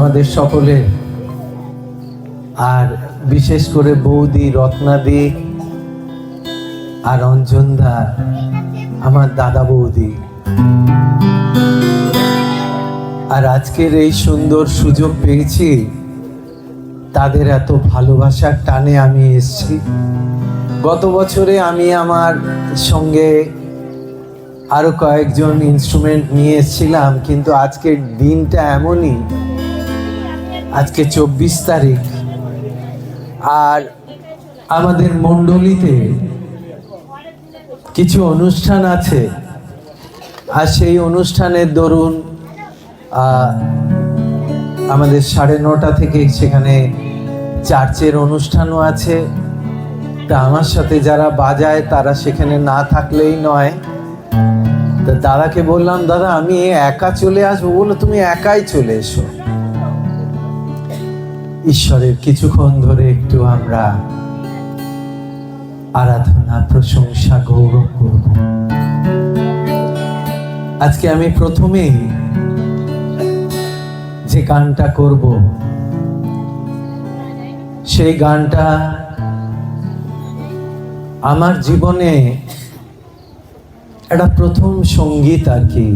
আমাদের সকলের, আর বিশেষ করে বৌদি রত্নাদি আর অঞ্জনদা, আমার দাদা বৌদি। আর আজকের এই সুন্দর সুযোগ পেয়েছি, তাদের এত ভালোবাসার টানে আমি এসেছি। গত বছরে আমি আমার সঙ্গে আরো কয়েকজন ইনস্ট্রুমেন্ট নিয়ে এসেছিলাম, কিন্তু আজকের দিনটা এমনই, আজকে 24 তারিখ, আর আমাদের মণ্ডলীতে কিছু অনুষ্ঠান আছে, আর সেই অনুষ্ঠানের দরুন আমাদের 9:30 থেকে সেখানে চার্চের অনুষ্ঠানও আছে। তা আমার সাথে যারা বাজায় তারা সেখানে না থাকলেই নয়। তা দাদাকে বললাম, দাদা আমি একা চলে আসবো। বললো তুমি একাই চলে এসো, ঈশ্বরের কিছুক্ষণ ধরে একটু আমরা আরাধনা, প্রশংসা, গৌরব করব। আজকে আমি প্রথমেই যে গানটা করব, সেই গানটা আমার জীবনে একটা প্রথম সঙ্গীত আর কি।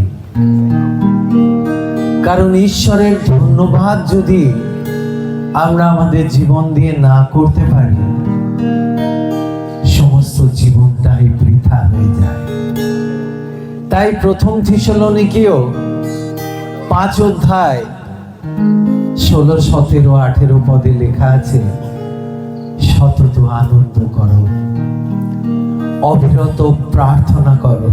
কারণ ঈশ্বরের ধন্যবাদ যদি আমরা আমাদের জীবন দিয়ে না করতে পারি, সমস্ত জীবনটাই বৃথা হয়ে যায়। তাই প্রথম থিসলনিকীয় 5 অধ্যায় 16, 17, 18 পদে লেখা আছে, সতত আনন্দ করো, অবিরত প্রার্থনা করো,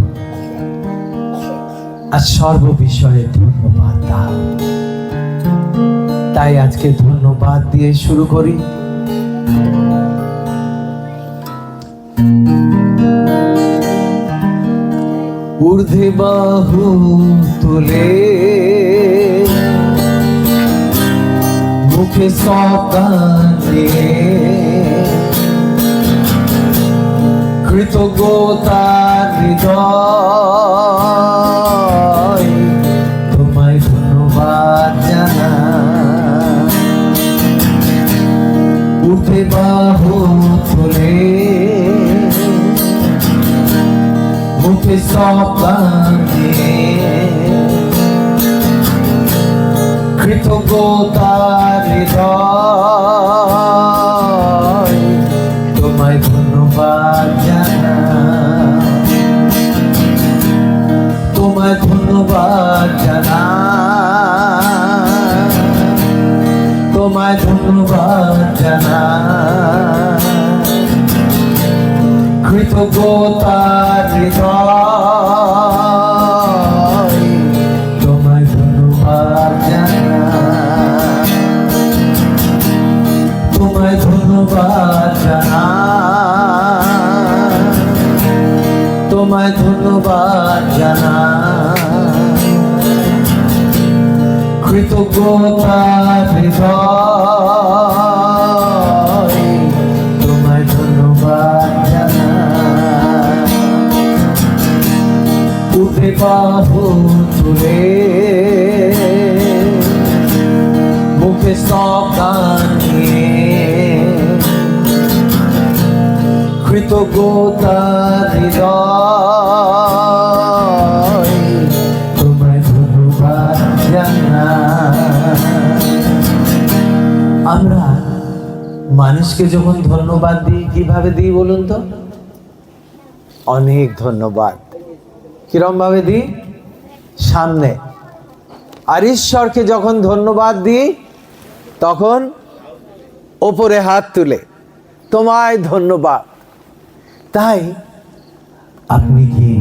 আর সর্ব বিষয়ে ধন্যবাদ দাও। তাই আজকে ধন্যবাদ দিয়ে শুরু করি। ঊর্ধ্বে বাহু তুলে মুখে সকালে কৃতজ্ঞতার হৃদয় তোমায় ধন্যবাদ জানা। উঠে বাহু তুলে মুখে সকালে কৃতজ্ঞতার হৃদয় তোমায় ধন্যবাদ জানা। তোমায় ধন্যবাদ জানা, তোমায় ধন্যবাদ জানা। কৃতজ্ঞতার হৃদয় তোমায় ধন্যবাদ জানা। তোমায় ধন্যবাদ জানা, তোমায় ধন্যবাদ জানা। কৃতজ্ঞতার হৃদয় তোমায় ধন্যবাদ জানা। উঠে বাহু তুলে মুখে সব গান নিয়ে কৃতজ্ঞতার হৃদয় তোমায় ধন্যবাদ জানা। আমরা মানুষকে যখন ধন্যবাদ দিই, কিভাবে দিই বলুন তো? অনেক ধন্যবাদ। কিরম ভাবে দিই? সামনে। আর ঈশ্বরকে যখন ধন্যবাদ দিই, তখন ওপরে হাত তুলে, তোমায় ধন্যবাদ। তাই আপনি কি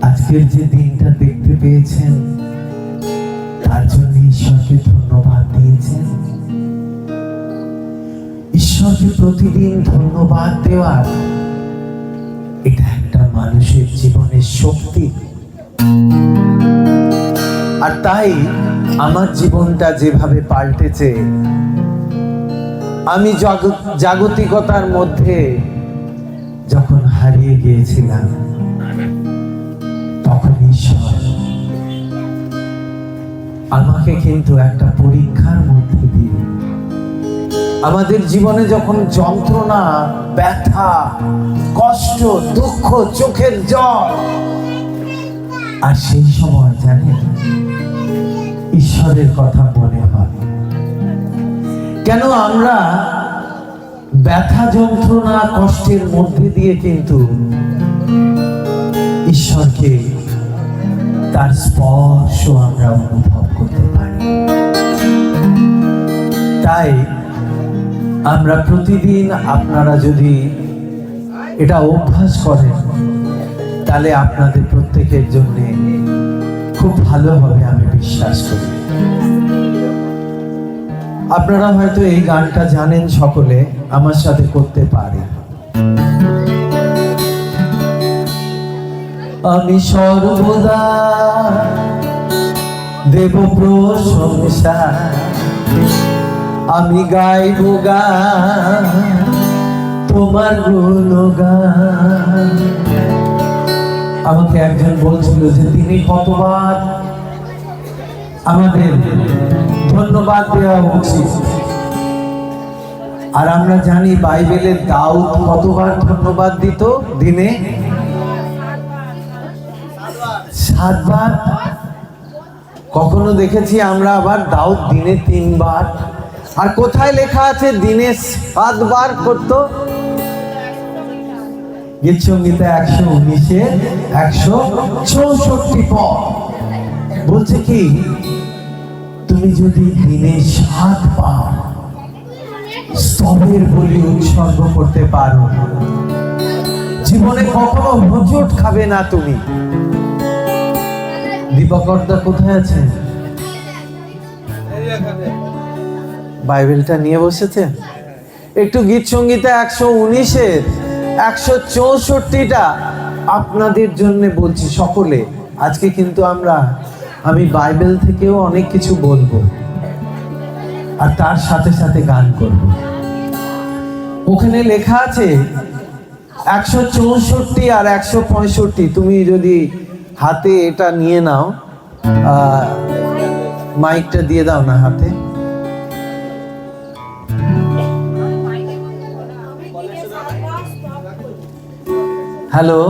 আজকের যে দিনটা দেখতে পেয়েছেন, তার জন্য ঈশ্বরকে ধন্যবাদ দিয়েছেন? ঈশ্বরকে প্রতিদিন ধন্যবাদ দেওয়ার এটা একটা মানুষের জীবনের শক্তি। আর তাই আমার জীবনটা যেভাবে পাল্টেছে, আমি জাগতিকতার মধ্যে যখন হারিয়ে গিয়েছিলাম, তখন ঈশ্বর আমাকে কিন্তু একটা পরীক্ষার মধ্যে দিয়ে, আমাদের জীবনে যখন যন্ত্রণা, ব্যথা, কষ্ট, দুঃখ, চোখের জল, আর সেই সময় জানেন ঈশ্বরের কথা মনে হয়। কেন আমরা ব্যথা, যন্ত্রণা, কষ্টের মধ্যে দিয়ে কিন্তু ঈশ্বরকে, তার স্পর্শ আমরা অনুভব করতে পারি। তাই আমরা প্রতিদিন, আপনারা যদি এটা অভ্যাস করেন তাহলে আপনাদের প্রত্যেকের জন্য খুব ভালো হবে আমি বিশ্বাস করি। আপনারা হয়তো এই গানটা জানেন, সকলে আমার সাথে করতে পারে। আমি সর্বদা দেব প্রশংসা, আমি গাইব গান তোমার গুণগান। আমাকে একজন বলছিল যে তিনি কতবার আমাদের ধন্যবাদ দেওয়া উচিত। আর আমরা জানি বাইবেলের দাউদ কতবার ধন্যবাদ দিত, দিনে 7 বার। কখনো দেখেছি আমরা আবার দাউদ দিনে 3 বার। আর কোথায় লেখা আছে দিনে 7 বার করতো? গীত সংগীতা 119-এর 164 পদ বলছে কি, তুমি যদি দিনে 7 বার স্তবের বলি উৎসর্গ করতে পারো, জীবনে কখনো হোঁচট খাবে না তুমি। দীপকর্দা কোথায় আছেন? বাইবেলটা নিয়ে বসেছে। একটু গীত সংগীতা 119-এর 164টা আপনাদের জন্য বলছি সকলে। আজকে কিন্তু আমি বাইবেল থেকেও অনেক কিছু বলবো, আর তার সাথে সাথে গান করব। ওখানে লেখা আছে 164 আর 165। তুমি যদি হাতে এটা নিয়ে নাও, মাইকটা দিয়ে দাও না হাতে। হ্যালো,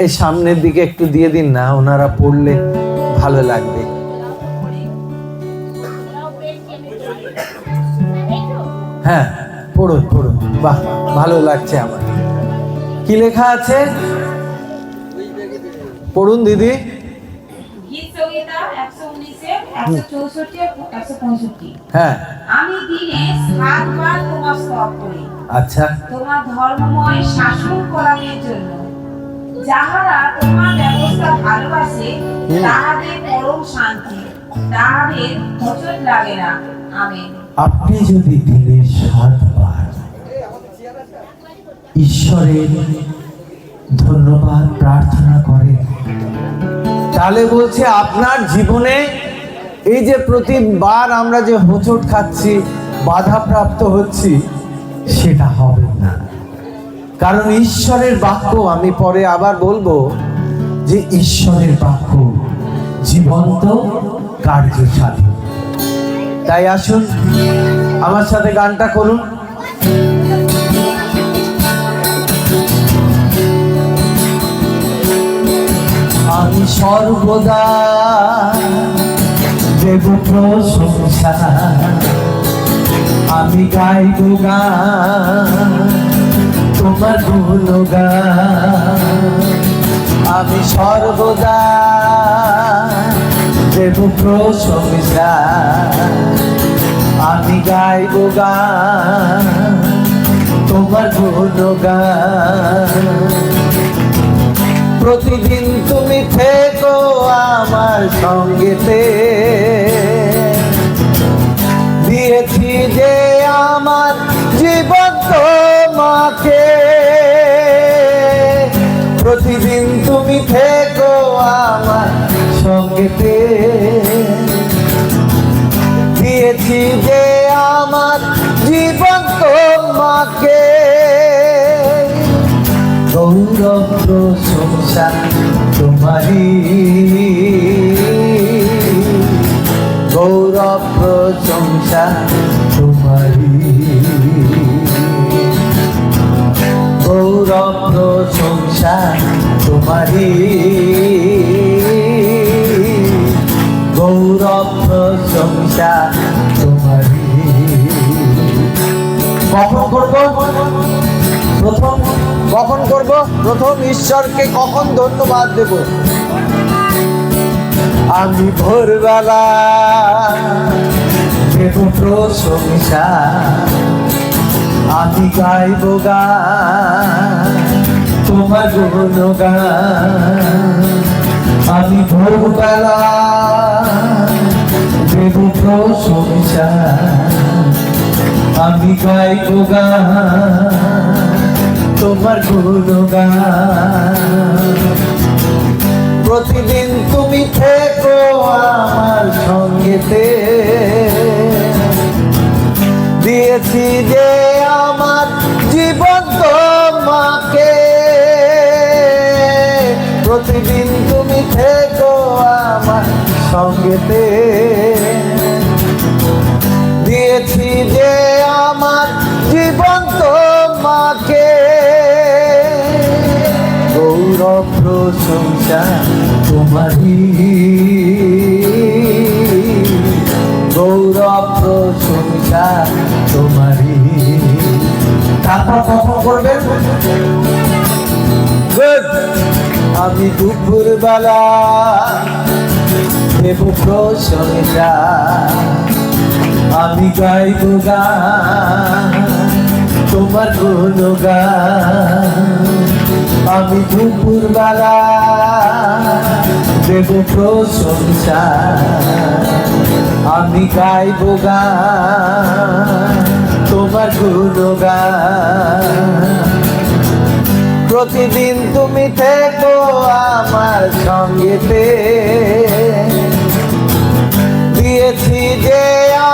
এই সামনের দিকে একটু দিয়ে দিন না, ওনারা পড়লে ভালো লাগবে। হ্যাঁ, পড়ুন পড়ুন, বাহ ভালো লাগছে আমার। কি লেখা আছে পড়ুন দিদি। হ্যাঁ, আমি দিনে 7 বার তোমার স্তব করি। আচ্ছা, তোমার ধর্মময় শাসন করার জন্য। যাহারা তোমার ব্যবস্থা ভালোবাসে তাহাদের পরম শান্তি, তাহাদের হোঁচট লাগে না। আমেন। আপনি যদি দিনে 7 বার ঈশ্বরের ধন্যবাদ প্রার্থনা করেন, তাহলে বলছে আপনার জীবনে এই যে প্রতিবার আমরা যে হোঁচট খাচ্ছি, বাধাপ্রাপ্ত হচ্ছি, সেটা হবে না। কারণ ঈশ্বরের বাক্য, আমি পরে আবার বলবো যে ঈশ্বরের বাক্য জীবন্ত, কার্যসাধী। তাই আসুন আমার সাথে গানটা করুন। আমি সর্বদা দেব প্রশংসা, আমি গাইব গান তোমার গুণগান। আমি সর্বদা দেব প্রশংসা, আমি গাইব গান তোমার গুণগান। প্রতিদিন তুমি থেকো আমার সঙ্গেতে, দিয়েছি যে আমার জীবন তোমাকে। প্রতিদিন তুমি থেকো আমার সঙ্গেতে, দিয়েছি যে আমার জীবন তোমাকে। গৌরব প্রশংসা তোমারি, কখন করব? কখন করব? প্রথম ঈশ্বরকে কখন ধন্যবাদ দেব? আমি ভোরবেলা দেব প্রশংসা, আমি গাইব গান তোমার গুণগান। আমি ভোরবেলা দেব প্রশংসা, আমি গাইব গান তোমার গুণগান। প্রতিদিন তুমি থেকো আমার সঙ্গেতে, দিয়েছি যে আমার জীবন তোমাকে। প্রতিদিন তুমি থেকো আমার সঙ্গেতে, দিয়েছি যে আমার জীবন তোমাকে। গৌরব প্রশংসা তোমারই, গৌরব প্রশংসা তোমারই। তারপর কখন করবেন? আমি দুপুর বেলা দেব প্রশংসা, আমি গাইব গান তোমার গুণগান। আমি দুপুর বেলা দেব প্রশংসা, আমি গাইব গান তোমার গুণগান। প্রতিদিন তুমি থেকো আমার সঙ্গেতে, দিয়েছি যে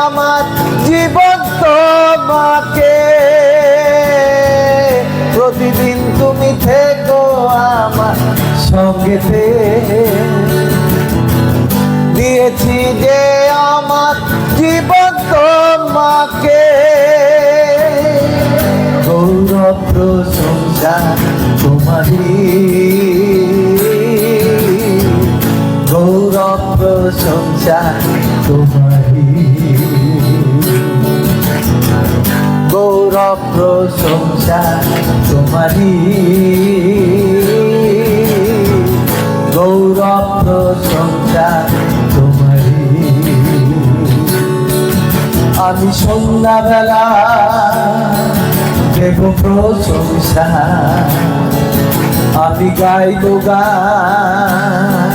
আমার জীবন তোমাকে। প্রতিদিন তুমি থেকো আমার সঙ্গেতে, দিয়েছি যে আমার জীবন তোমাকে। গৌরব প্রশংসা তোমারই, গৌরব প্রশংসা তোমারই, গৌরব প্রশংসা তোমারই, গৌরব প্রশংসা তোমারই। আমি সন্ধ্যাবেলা দেব প্রশংসা, আমি গাইব গান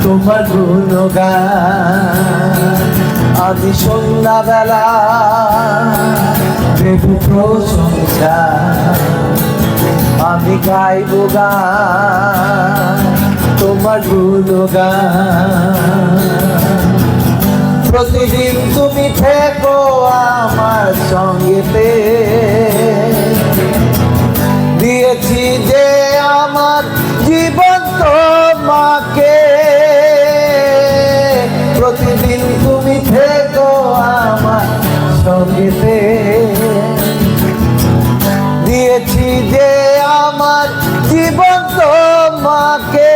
তোমার গুণগান। আমি সন্ধ্যাবেলা দেব প্রশংসা, আমি গাইব গান তোমার গুণগান। প্রতিদিন তুমি থেকো আমার সঙ্গেতে, দিয়েছি যে আমার জীবন তোমাকে। প্রতিদিন তুমি থেকো আমার সঙ্গেতে, দিয়েছি যে আমার জীবন তোমাকে।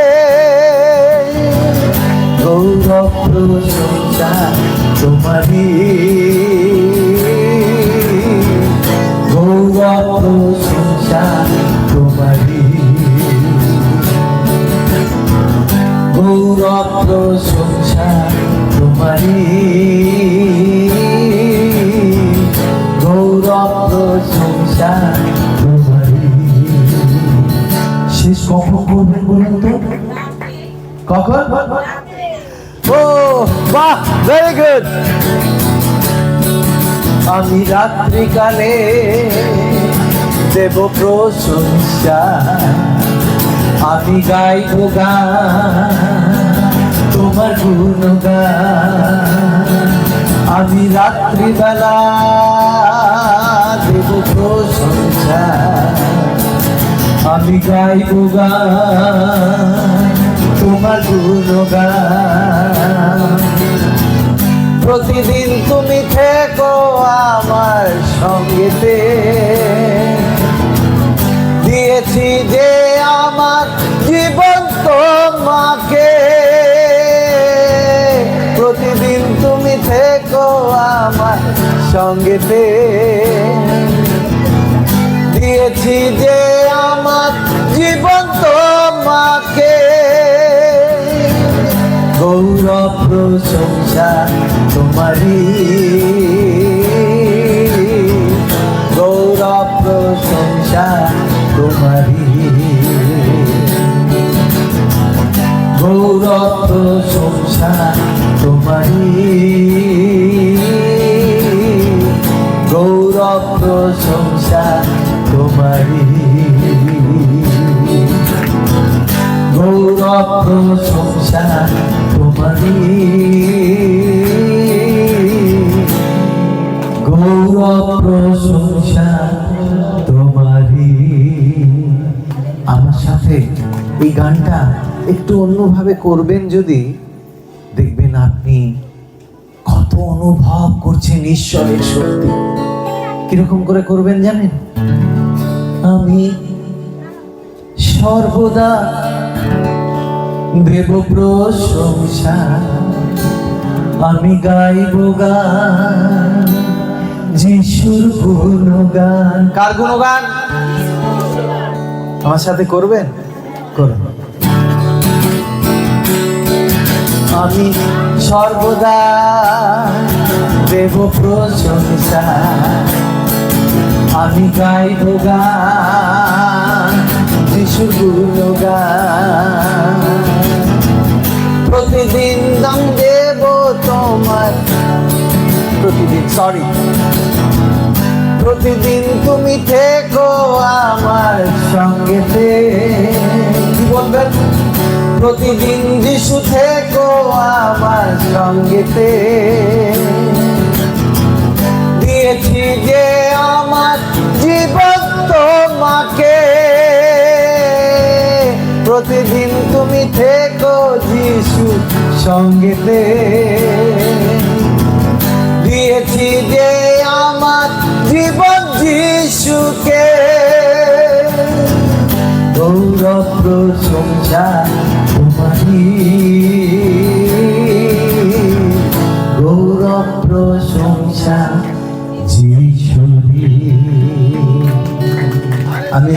গৌরব প্রশংসা তোমারই, গৌরব প্রশংসা তোমারই, গৌরব প্রশংসা তোমারই, গৌরব প্রশংসা তোমারই। শেষ কখন করবেন বলুন তো? কখন? ও বাহ, ভেরি গুড। আমি রাত্রিকালে দেব প্রশংসা, আমি গাইব গান তোমার গুণগান। আমি রাত্রিবেলা দেব প্রশংসা, আমি গাইব গান তোমার গুণগান। প্রতিদিন তুমি থেকো আমার সঙ্গেতে, দিয়েছি যে আমার জীবন তোমাকে। প্রতিদিন তুমি থেকো আমার সঙ্গেতে, প্রশংসা তোমারই, গৌরব প্রশংসা তোমারই, গৌরব প্রশংসা তোমারই, গৌরব প্রশংসা তোমারই, গৌরব প্রশংসা তোমারই, গৌরব প্রশংসা তোমারই। আমার সাথে এই গানটা একটু অন্যভাবে করবেন যদি, দেখবেন আপনি কত অনুভব করছেন ঈশ্বরের শক্তি। কিরকম করে করবেন জানেন? আমি সর্বদা দেব প্রশংসা, আমি গাইব গান যিশুর গুণগান। কার গুণগান? আমার সাথে করবেন? করুন। আমি সর্বদা দেব প্রশংসা, আমি গাইব গান যিশুর গুণগান। প্রতিদিন দাম দেব তোমার, প্রতিদিন তুমি থেকো আমার সঙ্গেতে। কি বলবেন? প্রতিদিন যিশু থেকো আমার সঙ্গেতে। দিয়েছি যে আমার জীবন তোমাকে, প্রতিদিন তুমি থেকো যিশু সঙ্গেতে। দিয়েছি যে আমার জীবন যিশুকে, গৌরব প্রশংসা তোমারই, গৌরব প্রশংসা যিশুরই। আমি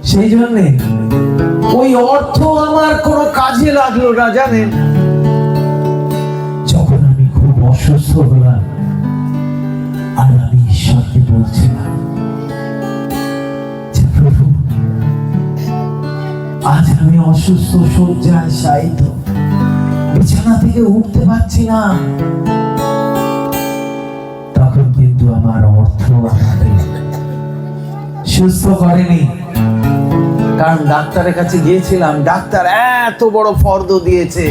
সেই জন্যে ওই অর্থ আমার কোনো কাজে লাগলো না জানেন। যখন আমি খুব অসুস্থ হলাম আর আমি ঈশ্বরকে বলছিলাম, প্রভু আজ আমি অসুস্থ, শয্যায় শায়িত, বিছানা থেকে উঠতে পারছি না। তখন কিন্তু আমার অর্থ আমাকে সুস্থ করেনি, কারণ ডাক্তারের কাছে গিয়েছিলাম, ডাক্তার এত বড় ফর্দ দিয়েছে,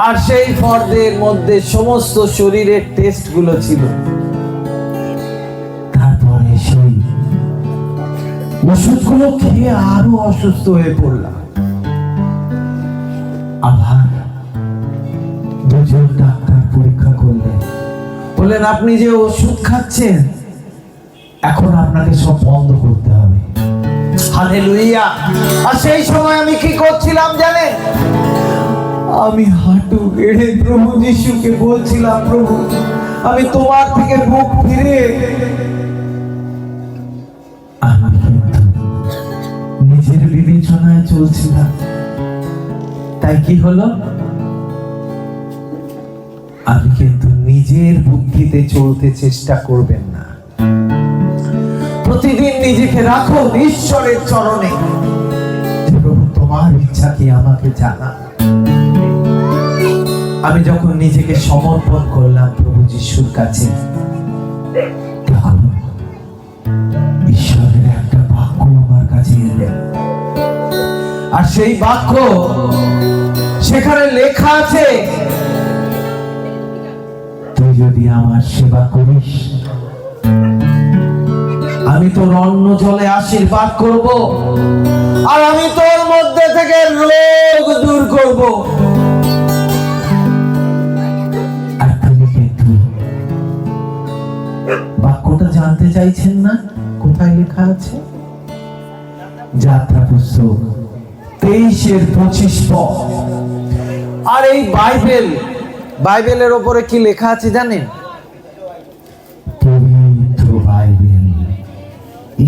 আর সেই ফর্দের মধ্যে সমস্ত শরীরের টেস্ট গুলো ছিল। তারপরে সেই ওষুধগুলো খেয়ে আরো অসুস্থ হয়ে পড়লাম। আবার দুজন ডাক্তার পরীক্ষা করলেন, বললেন আপনি যে ওষুধ খাচ্ছেন এখন আপনাকে সব বন্ধ করতে হবে। হালেলুয়া! আর সেই সময় আমি কি করছিলাম জানেন? আমি হাঁটু গেড়ে প্রভু যিশুকে বলছিলাম, প্রভু আমি তোমার থেকে মুখ ফিরে। আমি কিন্তু নিজের বিবেচনায় চলছিলাম। তাই কি হলো? আমি কিন্তু নিজের বুদ্ধিতে চলতে চেষ্টা করবেন না। প্রতিদিন নিজেকে রাখো ঈশ্বরের চরণে, প্রভু তোমার ইচ্ছা কি আমাকে জানা। আমি যখন নিজেকে সমর্পণ করলাম প্রভু যিশুর কাছে, তখন ঈশ্বরের একটা বাক্য আমার কাছে এলেন। আর সেই বাক্য, সেখানে লেখা আছে, তুই যদি আমার সেবা করিস আমি তোর অন্ন জলে আশীর্বাদ করব, আর আমি তোর মধ্যে থেকে রোগ দূর করব। আর তুমি কিন্তু বাক্যটা জানতে চাইছেন না? কোথায় লেখা আছে? যাত্রা পুস্তক 23-25 পদ। আর এই বাইবেলের ওপরে কি লেখা আছে জানেন? পবিত্র বাইবেল,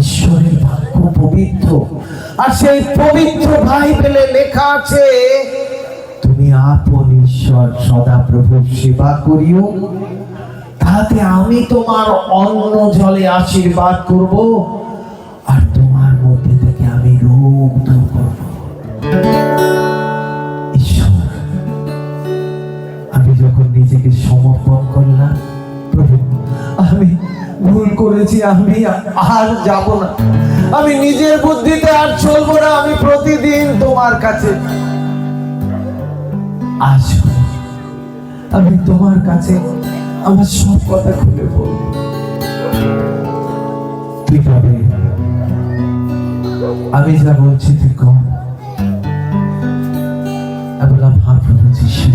ঈশ্বরের বাক্য পবিত্র। আর সেই পবিত্র বাইবেলে লেখা আছে, তুমি আপন ঈশ্বর সদাপ্রভুর সেবা করিও, তাতে আমি তোমার অন্ন জলে আশীর্বাদ করব, আর তোমার মধ্যে থেকে আমি রোগ দূর করব। ঈশ্বর, আমি যখন নিজেকে সমর্পণ করলাম, প্রভু আমি ভুল করেছি, আমি আর যাব না, আমি নিজের বুদ্ধিতে আর চলবো না, আমি প্রতিদিন তোমার কাছে আসবো, আমি তোমার কাছে আমার সব কথা খুলে বলবো। তুই পাবে, আমি যা বলছি তুই কর। আমি বললাম, হ্যাঁ প্রভু যিশু।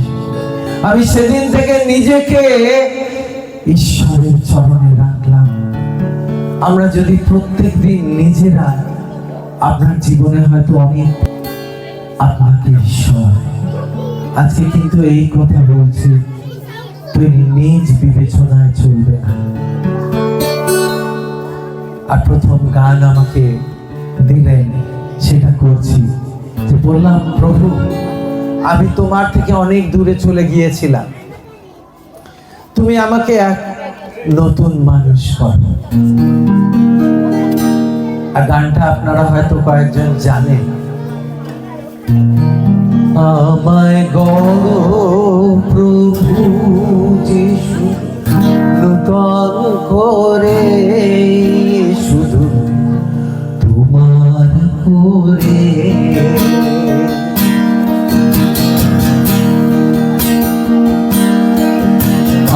আমি সেদিন থেকে নিজেকে ঈশ্বরের চরণে রাখলাম। আমরা যদি প্রত্যেক দিন নিজেরা, আপনার জীবনে হয়তো অনেক আপনাকে ঈশ্বর, আজকে কিন্তু এই কথা বলছি, তুই নিজ বিবেচনায় চলবে না। আর প্রথম গান আমাকে দিলেন, সেটা করছি, যে বললাম, প্রভু আমি তোমার থেকে অনেক দূরে চলে গিয়েছিলাম, তুমি আমাকে এক নতুন মানুষ করো। আর গানটা আপনারা হয়তো কয়েকজন জানেন। আমায় গড়ো প্রভু যিশু নূতন করে, শুধু তোমার করে।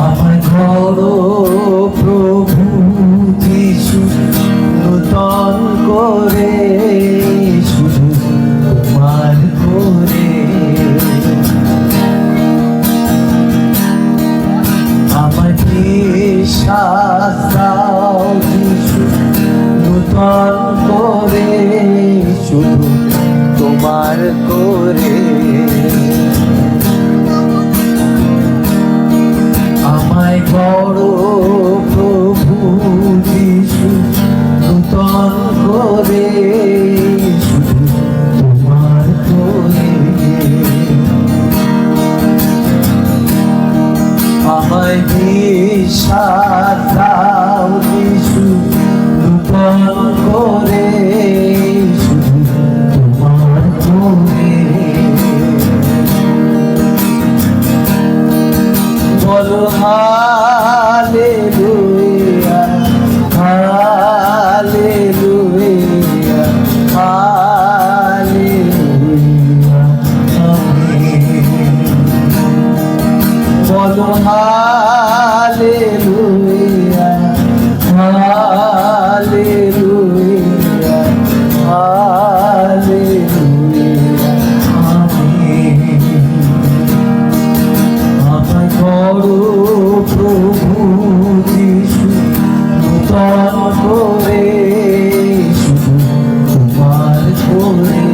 আমায় গড়ো প্রভু যিশু নূতন করে, শুধু তোমার করে। আমার বিশ্বাস দাও যিশু নূতন করে, শুধু তোমার করে। আমায় বড় প্রভু যিশু নূতন করে, শুধু তোমার করে। আমায় বিশ্বাস দাও যিশু নূতন করে, শুধু তোমার করে। বলো হালেলুয়া, হালেলুয়া, হালেলুয়া, আমেন। বলো হালেলুয়া, হালেলুয়া, হালেলুয়া, আমেন। আমায় করো প্রভু যিশু নূতন করে, শুধু তোমার করে।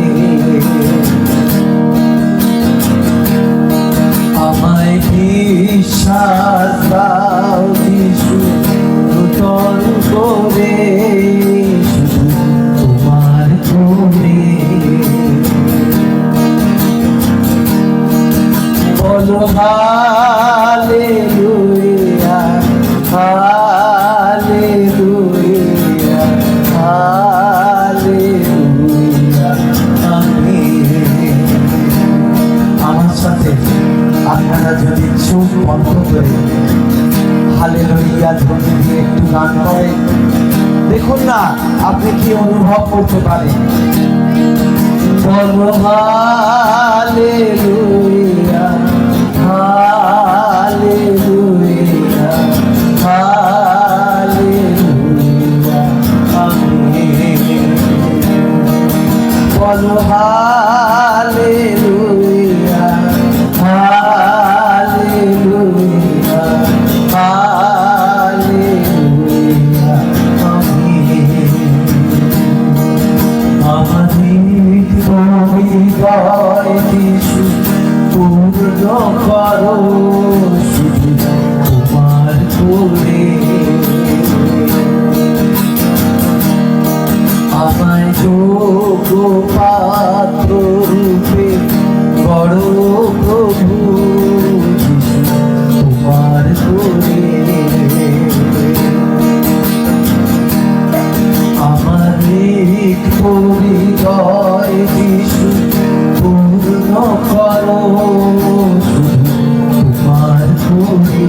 আমায় বিশ্বাস দাও যিশু নূতন করে, শুধু তোমার করে। বলো হালেলুয়া, হালেলুয়া, হালেলুয়া, আমেন। আমার সাথে আপনারা যদি চোখ বন্ধ করে হালেলুয়া ধ্বনি দিয়ে একটু গান করেন, দেখুন না আপনি কি অনুভব করতে পারেন। বলো হালেলুয়া, হালেলুয়া, হালেলুয়া, আমেন। বলো হালেলুয়া, হালেলুয়া, হালেলুয়া, আমেন। আমাদের হৃদয় যিশু পূর্ণ করো, শুধু তোমার করে। আমায় যোগ্য পাত্র রূপে করো প্রভু হৃদয় যিশু পূর্ণ করো শুধু তোমার করে।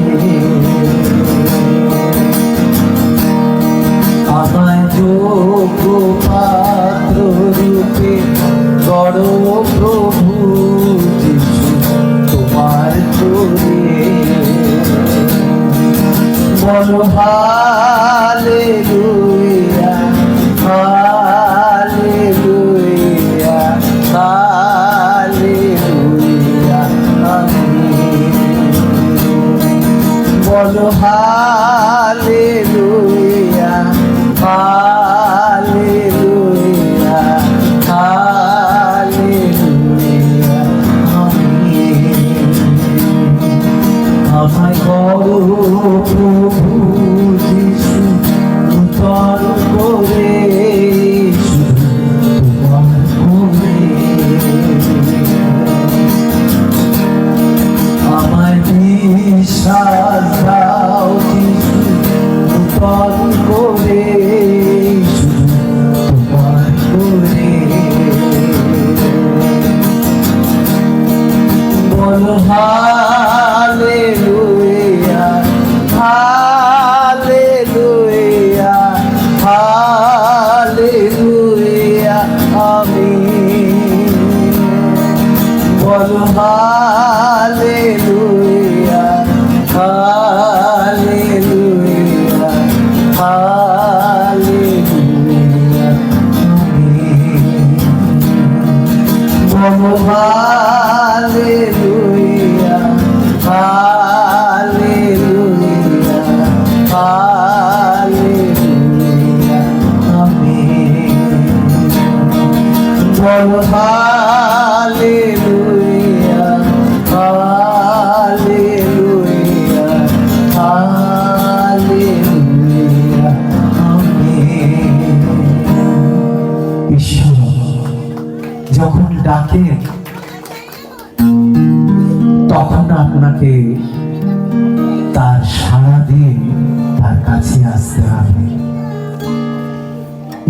আমায় যোগ্য পাত্র রূপে করো প্রভু যিশু তোমার করে। বলো হালেলুয়া হালেলুয়া হালেলুয়া আমিন। বলো হালেলুয়া হালেলুয়া হালেলুয়া আমিন। আমায় করো প্রভু যিশু নূতন করে শুধু তোমার করে। আমায় বিশ্বাস দাও যিশু নূতন করে শুধু তোমার করে। বলো হালেলুয়া হালেলুয়া হালেলুয়া আমিন। বলো হালেলুয়া হালেলুয়া হালেলুয়া আমিন। বলো হালেলুয়া হালেলুয়া হালেলুয়া আমিন। বলো হালেলুয়া হালেলুয়া হালেলুয়া আমিন। ঈশ্বর যখন ডাকেন তখন আপনাকে তার সাড়া দিয়ে তার কাছে আসতে হবে।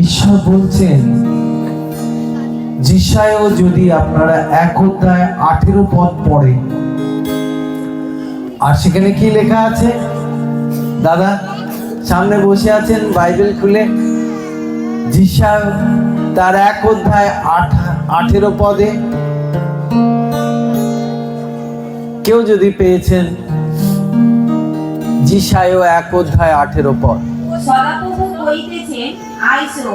ঈশ্বর বলছেন যিশায়ও যদি আপনারা 1:18 পদ পড়ে, আর সেখানে কি লেখা আছে? দাদা সামনে বসে আছেন, বাইবেল খুলে যিশায় তার 1:18 পদে কেউ যদি পেয়েছেন, যিশায় 1:18 পদ। সদাপ্রভু কইতেছেন, আইসো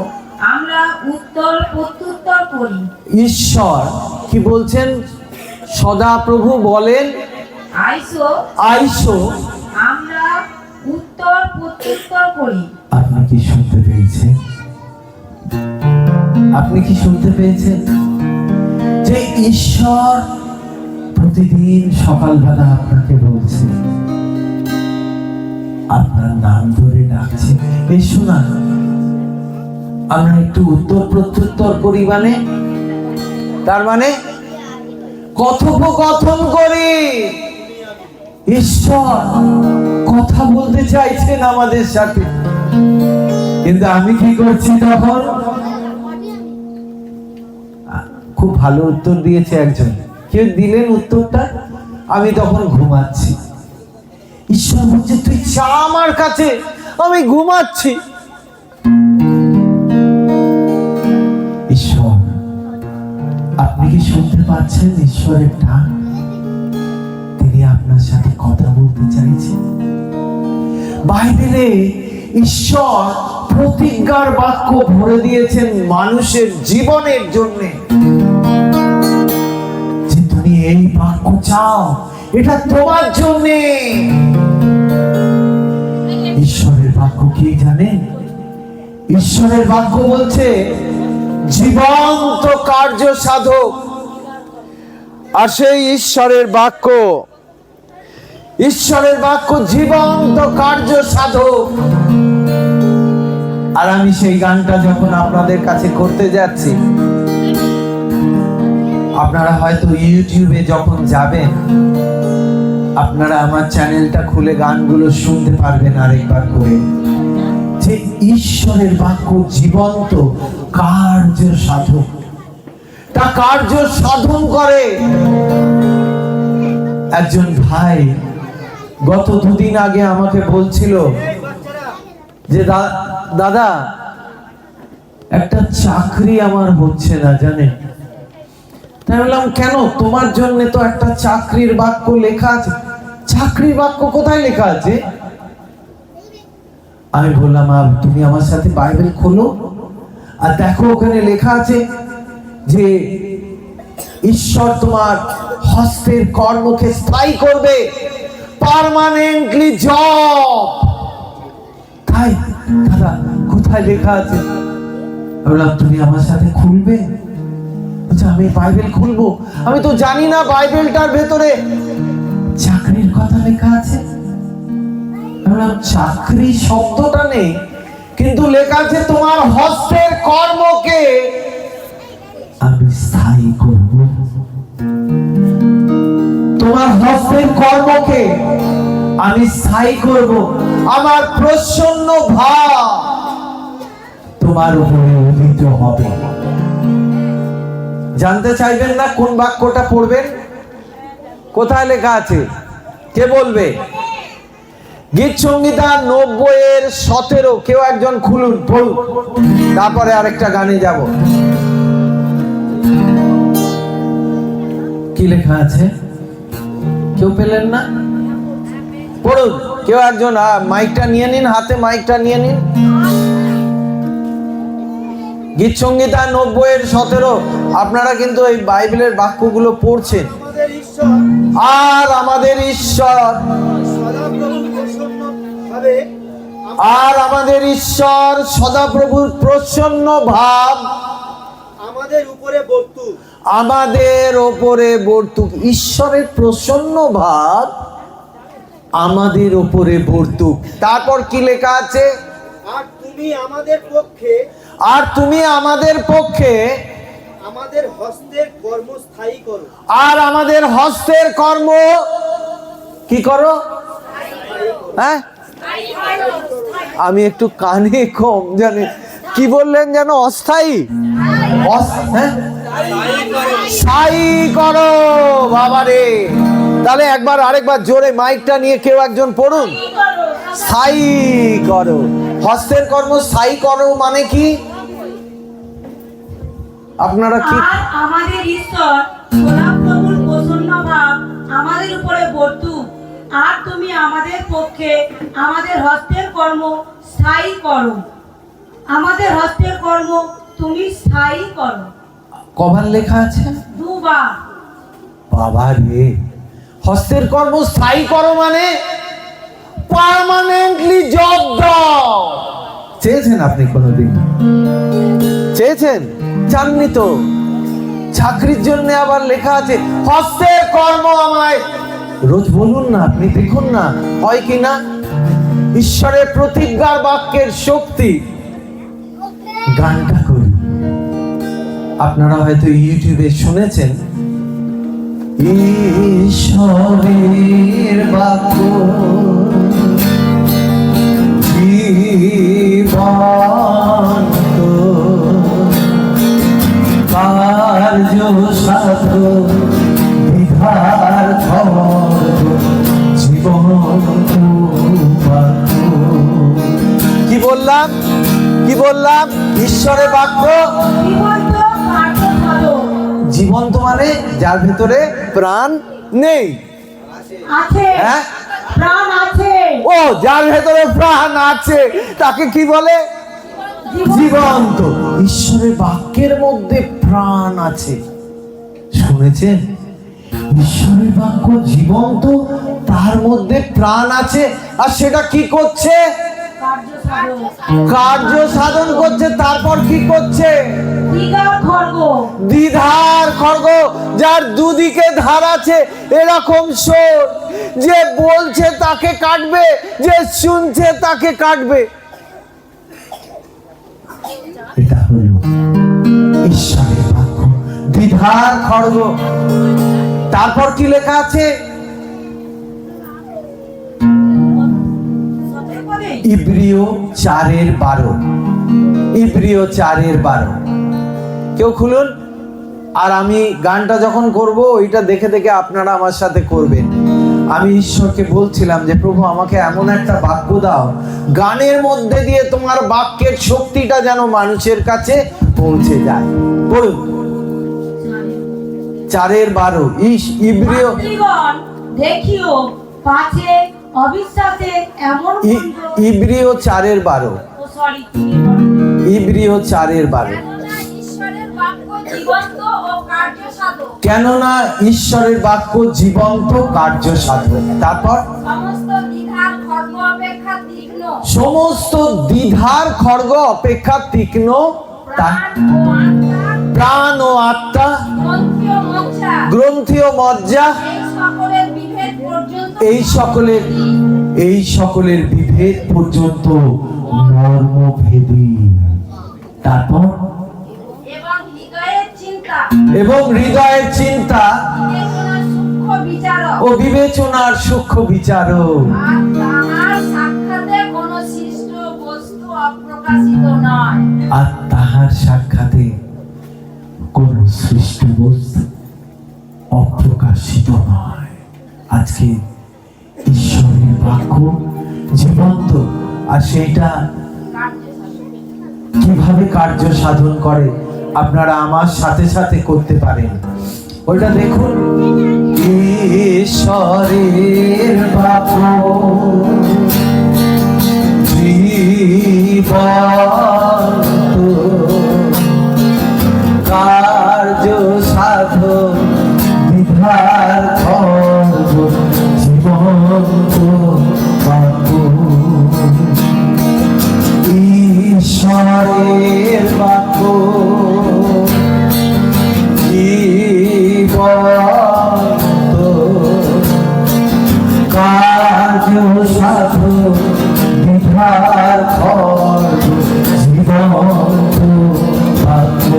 আমরা উত্তর প্রত্যুত্তর করি। ঈশ্বর কি বলছেন? সদাপ্রভু বলেন, আইসো আইসো আমরা উত্তর প্রত্যুত্তর করি। আপনি কি শুনতে পেয়েছেন? আপনি কি শুনতে পেয়েছেন যে ঈশ্বর প্রতিদিন সকালবেলা আপনাকে বলছে, আপনার নাম ধরে ডাকছে, এসো না আমরা একটু উত্তর প্রত্যুত্তর করি। মানে তার মানে কথোপকথন করি। ঈশ্বর কথা বলতে চাইছেন আমাদের সাথে, কিন্তু আমি কি করছি তখন? খুব ভালো উত্তর দিয়েছে একজন, কেউ দিলেন উত্তরটা, আমি তখন ঘুমাচ্ছি। ঈশ্বর বলছে তুই চা আমার কাছে, আমি ঘুমাচ্ছি। ঈশ্বর আপনি কি শুনতে পাচ্ছেন ঈশ্বরের ডাক? তিনি আপনার সাথে কথা বলতে চাইছেন। বাইবেলে ঈশ্বর প্রতিজ্ঞার বাক্য ভরে দিয়েছেন মানুষের জীবনের জন্য, যে তুমি এই বাক্য চাও, এটা তোমার জন্য। ঈশ্বরের বাক্য কি জানেন? ঈশ্বরের বাক্য বলছে জীবন্ত কার্য সাধক। আর সেই ঈশ্বরের বাক্য জীবন্ত কার্য সাধক। আর আমি সেই গানটা যখন আপনাদের কাছে করতে যাচ্ছি, আপনারা হয়তো ইউটিউবে যখন যাবেন, আপনারা আমার চ্যানেলটা খুলে গানগুলো শুনতে পারবেন আরেকবার করে। যে ঈশ্বরের বাক্য জীবন্ত কার্য সাধক, তা কার্য সাধন করে। একজন ভাই গত দুদিন আগে আমাকে বলছিল যে দাদা একটা চাকরি আমার হচ্ছে না, জানেন। তাই বললাম, কেন? তোমার জন্য তো একটা চাকরির বাক্য লেখা আছে। চাকরির বাক্য কোথায় লেখা আছে? আমি বললাম, তুমি আমার সাথে বাইবেল খোলো আর দেখো, ওখানে লেখা আছে যে ঈশ্বর তোমার হস্তের কর্মকে স্থায়ী করবে, পার্মানেন্টলি জব। তাই দাদা কোথায় লেখা আছে? বললাম, তুমি আমার সাথে খুলবে? আচ্ছা, আমি বাইবেল খুলবো। আমি তো জানি না বাইবেলটার ভেতরে চাকরির কথা লেখা আছে। বললাম, চাকরি শব্দটা নেই, কিন্তু লেখা আছে তোমার হস্তের কর্মকে আমি স্থায়ী করব। তোমার হস্তের কর্মকে আমি স্থায়ী করব। আমার প্রসন্ন ভাব তোমার উপরে উদিত হবে। জানতে চাইবেন না কোন বাক্যটা পড়বেন? কোথায় লেখা আছে? কে বলবে? গীত সংহিতা 90:17। কেউ একজন খুলুন, পড়ুন, তারপরে আরেকটা গানে যাব। কি লেখা আছে? কেউ পেলেন না? পড়ুন কেউ একজন। মাইকটা নিয়ে নিন, হাতে মাইকটা নিয়ে নিন। গীত সংহিতা 90:17। আপনারা কিন্তু এই বাইবেলের বাক্যগুলো পড়ছেন। আর আমাদের ঈশ্বর সদাপ্রভুর প্রসন্ন ভাব আমাদের উপরে বর্তুক। ঈশ্বরের প্রসন্ন ভাব আমাদের উপরে বর্তুক। তারপর কি লেখা আছে? আর তুমি আমাদের পক্ষে আমাদের হস্তের কর্ম স্থায়ী করো। আর আমাদের হস্তের কর্ম কি করো? হ্যাঁ, আমি একটু কানে কম জানি। কি বললেন যেন? অস্থায়ী? স্থায়ী করো। বাবারে, তাহলে একবার আরেকবার জোরে মাইকটা নিয়ে কেউ একজন পড়ুন। স্থায়ী করো। হস্তের কর্ম স্থায়ী করো মানে কি? আপনারা কি? আমাদের ঈশ্বর সদাপ্রভুর প্রসন্ন ভাব আমাদের উপরে বর্তুক। আর তুমি আমাদের পক্ষে আমাদের হস্তের কর্ম স্থায়ী করো। আমাদের হস্তের কর্ম তুমি স্থায়ী করো। কবার লেখা আছে? দুবার। বাবা রে, হস্তের কর্ম স্থায়ী করো মানে পার্মানেন্টলি জব দাও। চেয়েছেন আপনি কোনোদিন? চেয়েছেন? চাননি তো। চাকরির জন্য আবার লেখা আছে হস্তের কর্ম আমায়। রোজ বলুন না, আপনি দেখুন না হয় কি না। ঈশ্বরের প্রতিজ্ঞার বাক্যের শক্তি। গানটা করি, আপনারা হয়তো ইউটিউবে শুনেছেন। ঈশ্বরের বাক্য জীবন্ত কার্য সাধক বিধার খবর জীবন্ত বাক্য। কি বললাম? ঈশ্বরের বাক্য জীবন্ত মানে যার ভিতরে প্রাণ নেই। হ্যাঁ, প্রাণ আছে। ও, যার ভেতরে প্রাণ আছে তাকে কি বলে? জীবন্ত। ঈশ্বরের বাক্যের মধ্যে প্রাণ আছে। শুনেছেন? ঈশ্বরের বাক্য জীবন্ত, তার মধ্যে প্রাণ আছে। আর সেটা কি করছে? কার্য সাধন করছে। তারপর কি করছে? দ্বিধার খড়গ। যার দুদিকে ধার আছে, এরকম সোর। যে বলছে তাকে কাটবে, যে শুনছে তাকে কাটবে। এটা হলো ঈশ্বরের বাক্য, দ্বিধার খড়গ। তারপর কি লেখা আছে? ইব্রিয় 4:12। ইব্রিয় 4:12। কেউ খুলুন, আর আমি গানটা যখন করব ওইটা দেখে দেখে আপনারা আমার সাথে করবেন। আমি ঈশ্বরকে বলছিলাম যে প্রভু আমাকে এমন একটা বাক্য দাও, গানের মধ্যে দিয়ে তোমার বাক্যের শক্তিটা যেন মানুষের কাছে পৌঁছে যায়। পড়ুন 4:12। ইব্রিয় ভাতৃগণ, দেখিও পাছে অবিশ্বাসে এমন ইব্রিয় 4:12। ইব্রিয় 4:12। কেননা ঈশ্বরের বাক্য জীবন্ত কার্য সাধক। তারপর সমস্ত দ্বিধার খড়গ অপেক্ষা তীক্ষ্ণ, প্রাণ ও আত্মা, গ্রন্থি ও মজ্জা, এই সকলের বিভেদ পর্যন্ত মর্মভেদী। তারপর এবং হৃদয়ের চিন্তা ও বিবেচনার সূক্ষ্ম বিচারক, আর তাহার সাক্ষাতে কোন সৃষ্ট বস্তু অপ্রকাশিত নয়। আজকে ঈশ্বরের বাক্য জীবন্ত, আর সেইটা কিভাবে কার্য সাধন করে আপনারা আমার সাথে সাথে করতে পারেন। ওইটা দেখুন, ঈশ্বরের বাক্য জীবন্ত কার্য সাধন, বিধার খড়গ জীবন্ত বাক্য। ঈশ্বরের বাক্য জীবন্ত কার্য সাধন, বিধার খড়গ জীবন্ত বাক্য।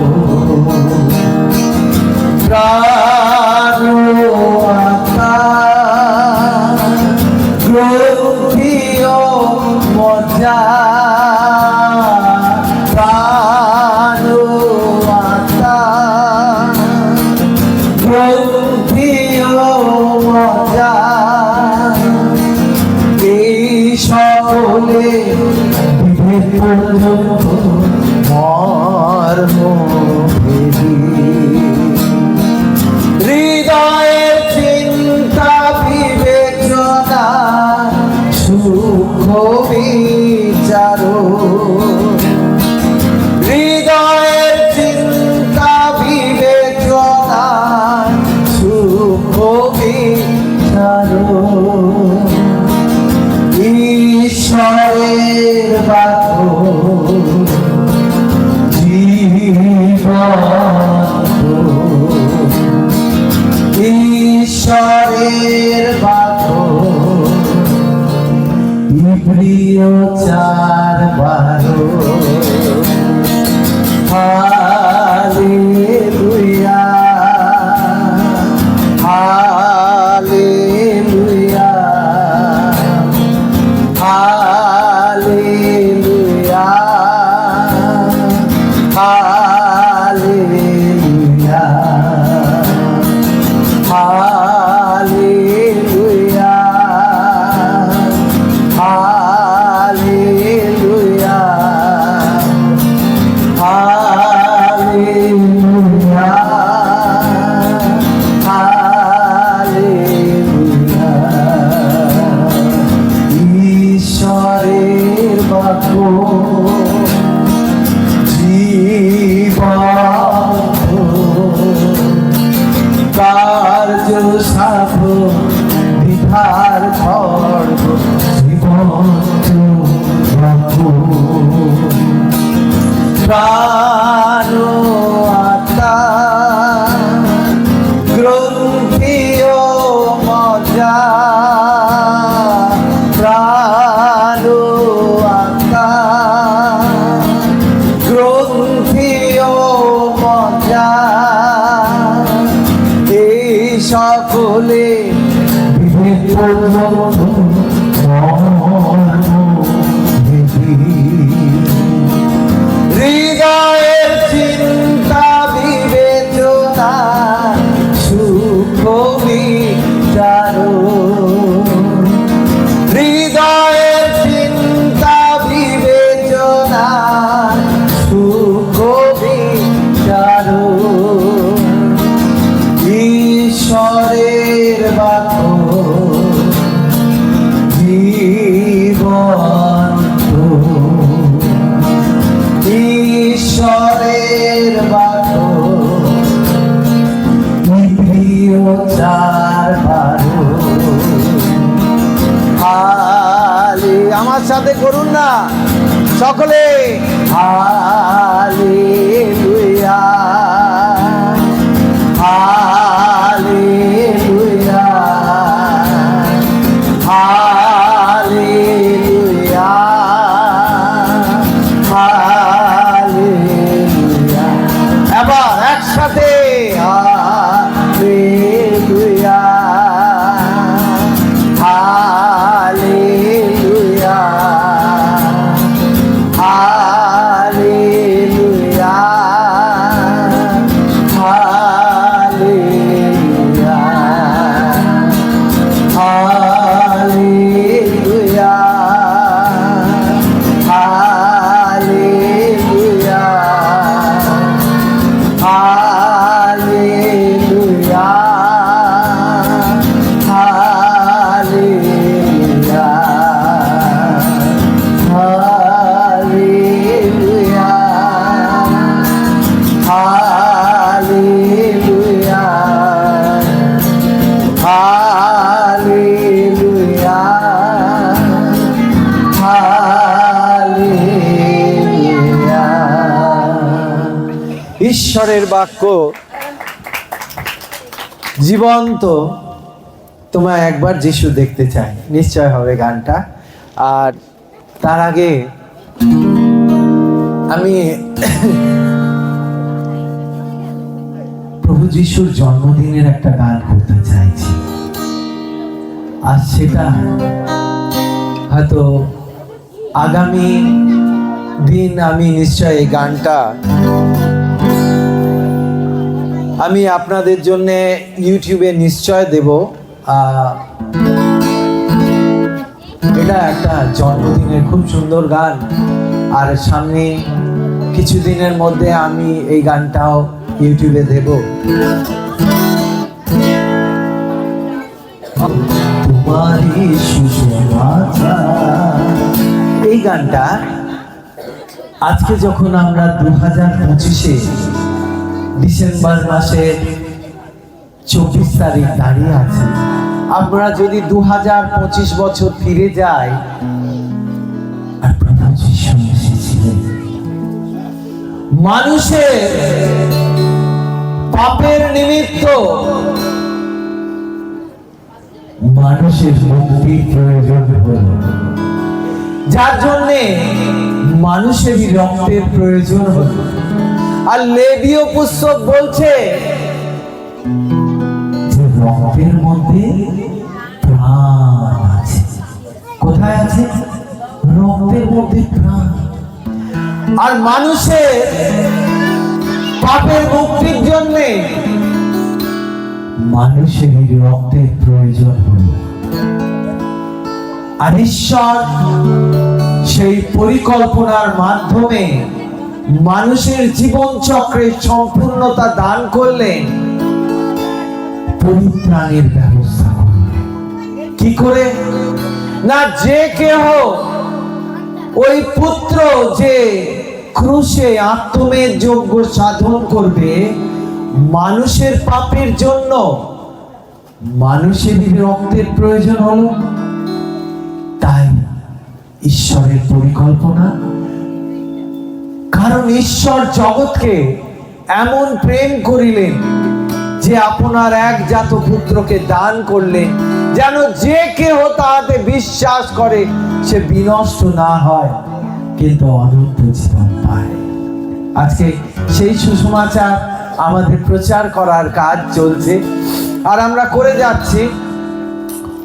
প্রাণ আত্মা, গ্রন্থি ও মজ্জা, প্রাণ আত্মা, গ্রন্থি ও মজ্জা, এই সকলে বিভেদ পর্যন্ত মর্মভেদী। হৃদয়ের চিন্তা বিবেচনা সূক্ষ্ম বিচার, হৃদয়ের চিন্তা বিবেচনা সূক্ষ্ম বিচার। ঈশ্বরের বাক্য জীবন্ত, ঈশ্বরের বাক্য। ইব্রিয় 4:12। Hallelujah, hallelujah, hallelujah, hallelujah, hallelujah, hallelujah, hallelujah, hallelujah. ঈশ্বরের বাক্য জীবন্ত কার্য সাধন, বিধার খড়গ জীবন্ত বাক্য। প্রাণ আত্মা, গ্রন্থি ও মজ্জা, প্রাণ আত্মা, গ্রন্থি ও মজ্জা, এই সকলে বিভেদ পর্যন্ত না সকলে হালেলুয়া হালেলুয়া হালেলুয়া হালেলুয়া। এবার একসাথে hallelujah hallelujah hallelujah hallelujah hallelujah hallelujah hallelujah hallelujah hallelujah hallelujah hallelujah hallelujah. ঈশ্বরের বাক্য জীবন্ত। তোমায় একবার যিশু দেখতে চাই, নিশ্চয় হবে গানটা। আর তার আগে আমি প্রভু যিশুর জন্মদিনের একটা গান করতে চাইছি। আর সেটা হয়তো আগামী দিন আমি নিশ্চয় এই গানটা আমি আপনাদের জন্য ইউটিউবে নিশ্চয় দেব। এটা একটা জন্মদিনের খুব সুন্দর গান। আর সামনে কিছুদিনের মধ্যে আমি এই গানটাও ইউটিউবে দেব। তোমারই সুসমাচার, এই গানটা আজকে যখন আমরা 2025-এ ডিসেম্বর মাসের 24 তারিখ দাঁড়িয়ে আছি, আমরা যদি 2025 বছর ফিরে যাই, আর প্রভু যিশু এসেছিলেন মানুষের পাপের নিমিত্ত, মানুষের মুক্তির প্রয়োজন হল, যার জন্যে মানুষেরই রক্তের প্রয়োজন হল। আর লেবীয় পুস্তক বলছে যে রক্তের মধ্যে প্রাণ আছে। কোথায় আছে? রক্তের মধ্যে প্রাণ। আর মানুষের পাপের মুক্তির জন্য মানুষেরই রক্তের প্রয়োজন হল। আর ঈশ্বর সেই পরিকল্পনার মাধ্যমে মানুষের জীবন চক্রের সম্পূর্ণতা দান করলেন, পরিত্রাণের ব্যবস্থা করলেন। কি করে? না, যে কেহ ওই পুত্র যে ক্রুশে আত্মের যোগ্য সাধন করবে মানুষের পাপের জন্য, মানুষেরই রক্তের প্রয়োজন হলো। তাই ঈশ্বরের পরিকল্পনা, কারণ ঈশ্বর জগৎকে এমন প্রেম করিলেন যে আপনার একজাত পুত্রকে দান করলেন, যেন যে কেহ তাহাতে বিশ্বাস করে সে বিনষ্ট না হয় কিন্তু অনন্ত জীবন পায়। আজকে সেই সুসমাচার আমাদের প্রচার করার কাজ চলছে, আর আমরা করে যাচ্ছি।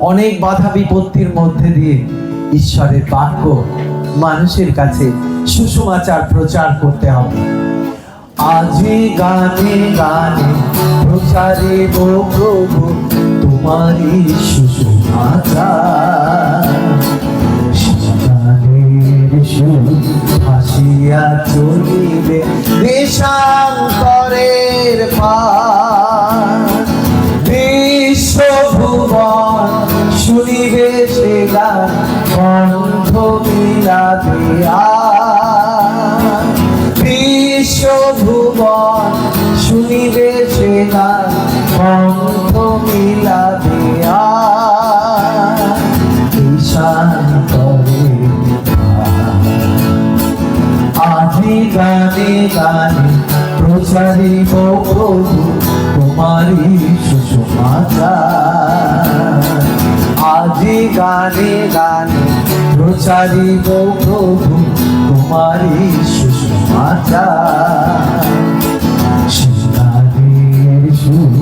অনেক বাধা বিপত্তির মধ্যে দিয়ে ঈশ্বরের বাক্য মানুষের কাছে সুসমাচার প্রচার করতে হবে। আজি গানে গানে প্রচারিব প্রভু তোমারই সুসমাচার। গানের সুর ভাসিয়া চলিবে দেশান্তরের পার, বিশ্বভুবন শুনিবে সে গান, কণ্ঠ মিলাবে আর। বিশ্বভুবন শুনিবে সে গান, কণ্ঠ মিলাবে আর। দেশান্তরের পার। গানে গানে প্রচারিব প্রভু তোমারি সুসমাচার। আজি গানে গানে প্রচারিব প্রভু তোমারি সুসমাচার। সিংহাদের সুর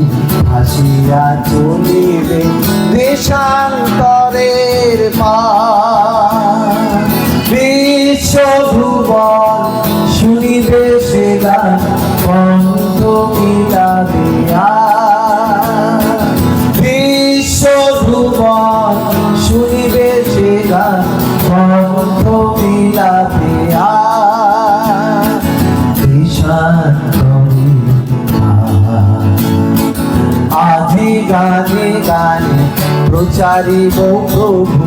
ভাসিয়া চলিবে দেশান্তরের পার। বিশ্বভুবন শুনিবে সে গান কণ্ঠ মিলাবে আর। বিশ্বভুবন শুনিবে সে গান কণ্ঠ মিলাবে আর। আজি গানে গানে প্রচারিব প্রভু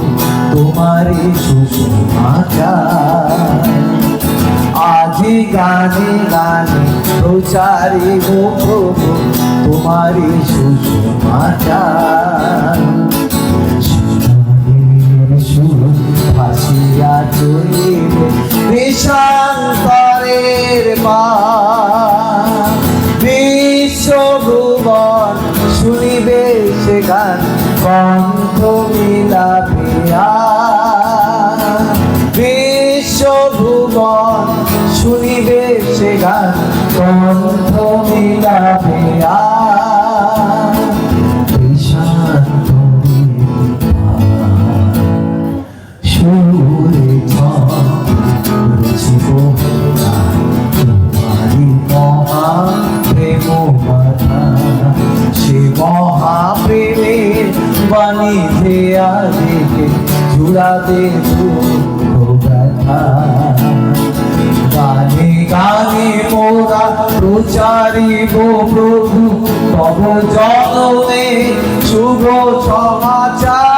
তোমারি সুসমাচার। আজি গানে গানে প্রচারিব প্রভু তোমারি সুসমাচার। সিংহাদের সুর ভাসিয়া চলিবে দেশান্তরের পার। বিশ্বভুবন শুনিবে সে গান কণ্ঠ মিলাবে আর। বিশ্বভুবন শুনিবে সে গান কণ্ঠ মিলাবে আর। সুরে রচিব তোমারি মহা প্রেম কথা। সে মহাপ্রেমের বাণী যে আজকে জুড়াবে ব্যথা। গানে গানে মোরা প্রচারিব প্রভু তব জনমে শুভ সমাচার।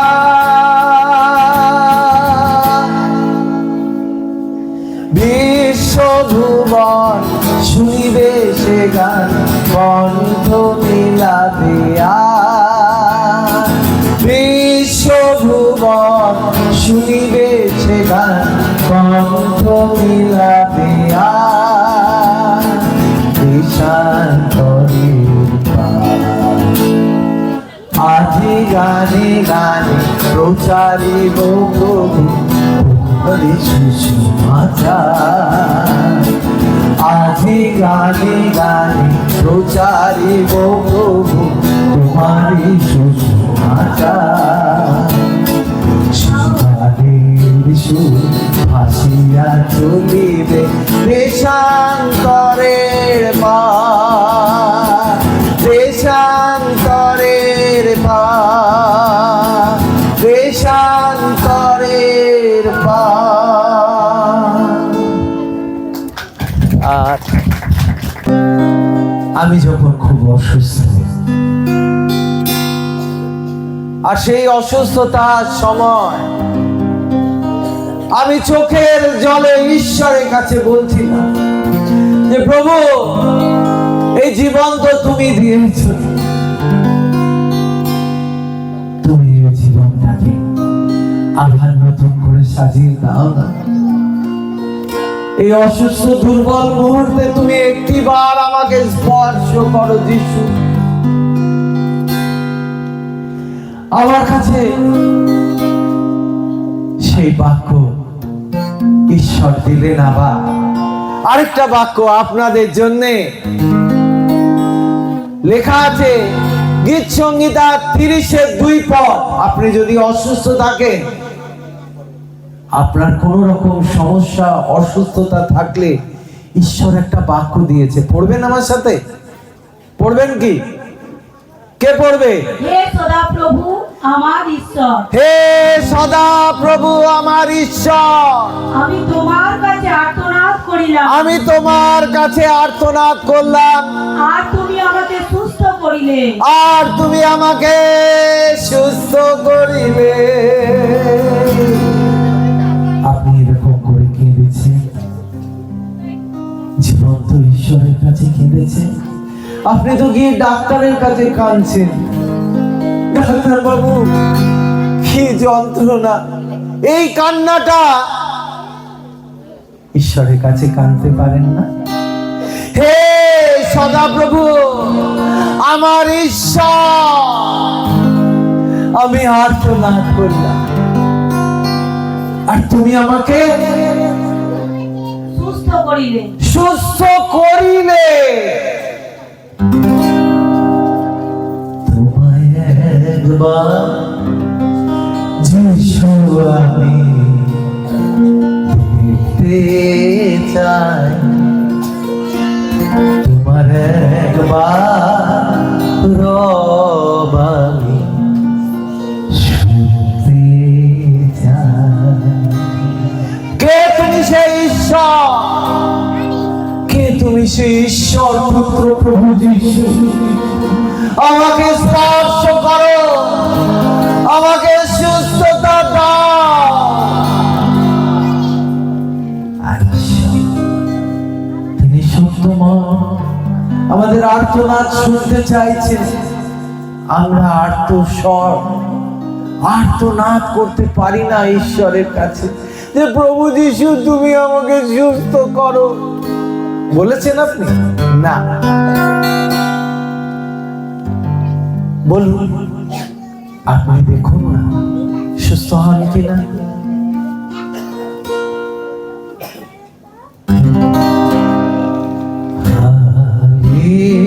বিশ্বভুবন শুনিবে সে গান কণ্ঠ মিলাবে আর। বিশ্বভুবন শুনিবে সে গান কণ্ঠ মিলাবে আর। দেশান্তরের পার। আজি গানে গানে প্রচারিব প্রভু তোমারি সুসমাচার। আজি গানে গানে প্রচারিব প্রভু তোমারি সুসমাচার। সিংহাদের সুর ভাসিয়া চলিবে দেশান্তরের পার। দেশান্তরের পার। দেশান্তরের পার। আর আমি যখন খুব অসুস্থ, আর সেই অসুস্থতার সময় আমি চোখের জলে ঈশ্বরের কাছে বলছিলাম যে প্রভু এই জীবন তো তুমি দিয়েছ, তুমি এই জীবনটাকে আবার নতুন করে সাজিয়ে দাও না। এই অসুস্থ দুর্বল মুহূর্তে তুমি একটিবার আমাকে স্পর্শ করো যিশু। আমার কাছে সেই বাক্য ঈশ্বর দিলেন। আবার আরেকটা বাক্য আপনাদের জন্য লেখা আছে গীত সংহিতা 30:2 পদ। আপনি যদি অসুস্থ থাকেন, আপনার কোন রকম সমস্যা অসুস্থতা থাকলে ঈশ্বর একটা বাক্য দিয়েছে, পড়বেন আমার সাথে? পড়বেন কি? কে পড়বে? হে সদা প্রভু আমার ঈশ্বর, হে সদা প্রভু আমার ঈশ্বর, আমি তোমার কাছে আর্তনাদ করিলাম, আমি তোমার কাছে আর্তনাদ করলাম, আর তুমি আমাকে সুস্থ করিলে, আর তুমি আমাকে সুস্থ করিলে। আপনি এরকম করে কেঁদেছেন, জীবন্ত ঈশ্বরের কাছে কেঁদেছেন। আপনি তো গিয়ে ডাক্তারের কাছে কাঁদছেন, ডাক্তার বাবু কি যন্ত্রণা। এই কান্নাটা ঈশ্বরের কাছে কাঁদতে পারেন না? হে সদাপ্রভু, আমার ঈশ্বর, আমি আর্তনাদ করলাম আর তুমি আমাকে সুস্থ করিলে। সুস্থ করিলে। তোমায় একবার যিশু আমি দেখতে চাই, তোমার একবার রব আমি শুনতে চাই। কে তুমি সেই ঈশ্বর? কে তুমি সেই ঈশ্বর পুত্র প্রভু যিশু? আমাকে স্পর্শ করো, আমাকে সুস্থতা দাও। আর ঈশ্বর, তিনি সত্যময়, আমাদের আর্তনাদ শুনতে চাইছেন। আমরা আর্তনাদ করতে পারি না ঈশ্বরের কাছে যে প্রভু যিশু তুমি আমাকে সুস্থ করো। বলেছেন আপনি? না, বলুন, আপনি দেখুন না সুস্থ হন কিনা।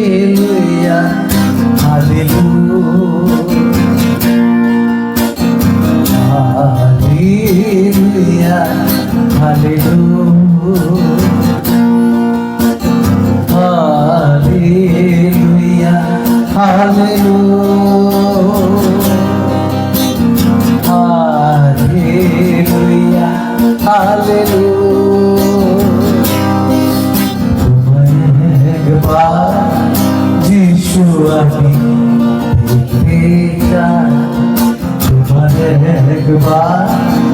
Hallelujah, hallelujah, hallelujah, hallelujah, hallelujah, hallelujah. যিশু আমি দেখতে চাই, তোমার একবার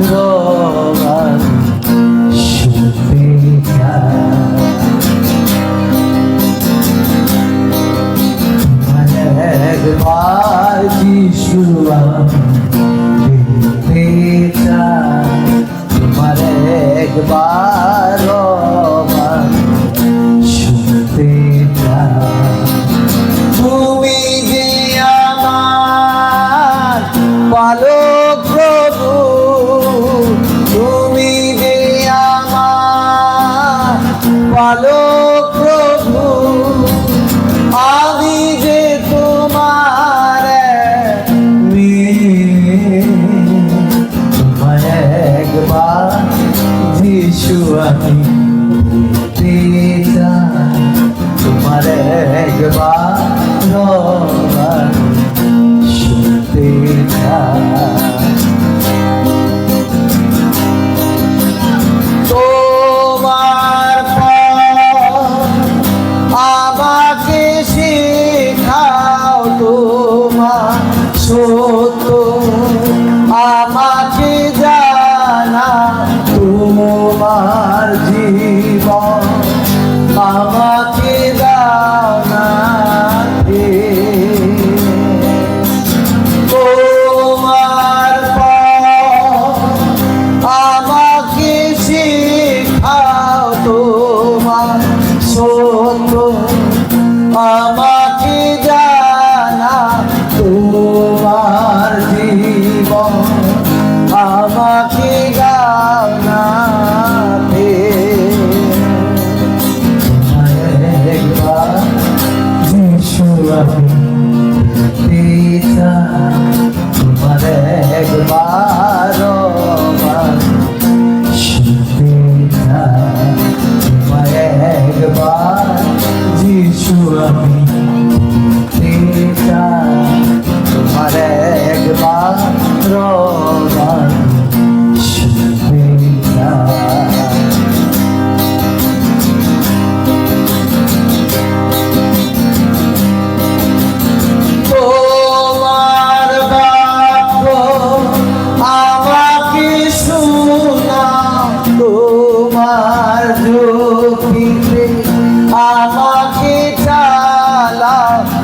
রব আমি শুনতে চাই। তোমার একবার যিশু আমি দেখতে চাই, তোমার একবার রব আমি শুনতে চাই। তুমি যে আমার পালক প্রভু, তুমি যে আমার পালক প্রভু, আমি যে তোমার মেয়ে। তোমায় একবার যিশু আমি দেখতে চাই, তোমার একবার রব আমি শুনতে চাই। তোমার পথ আমাকে শেখাও, তোমার সত্য আমাকে জানা, তোমার জীবন আমাকে দাও না। তোমার পথ আমাকে শেখাও, তোমার সত্য আমাকে জানা, তোমার জীবন আমাকে দাও না। একবার যিশু আমি দেখতে চাই, তোমার একবার রব আমি শুনতে চাই। তোমার একবার যিশু আমি দেখতে চাই, তোমার একবার রব আমি শুনতে চাই। তোমার বাক্য আমাকে শোনা, তোমার জ্যোতিতে আমাকে চালা,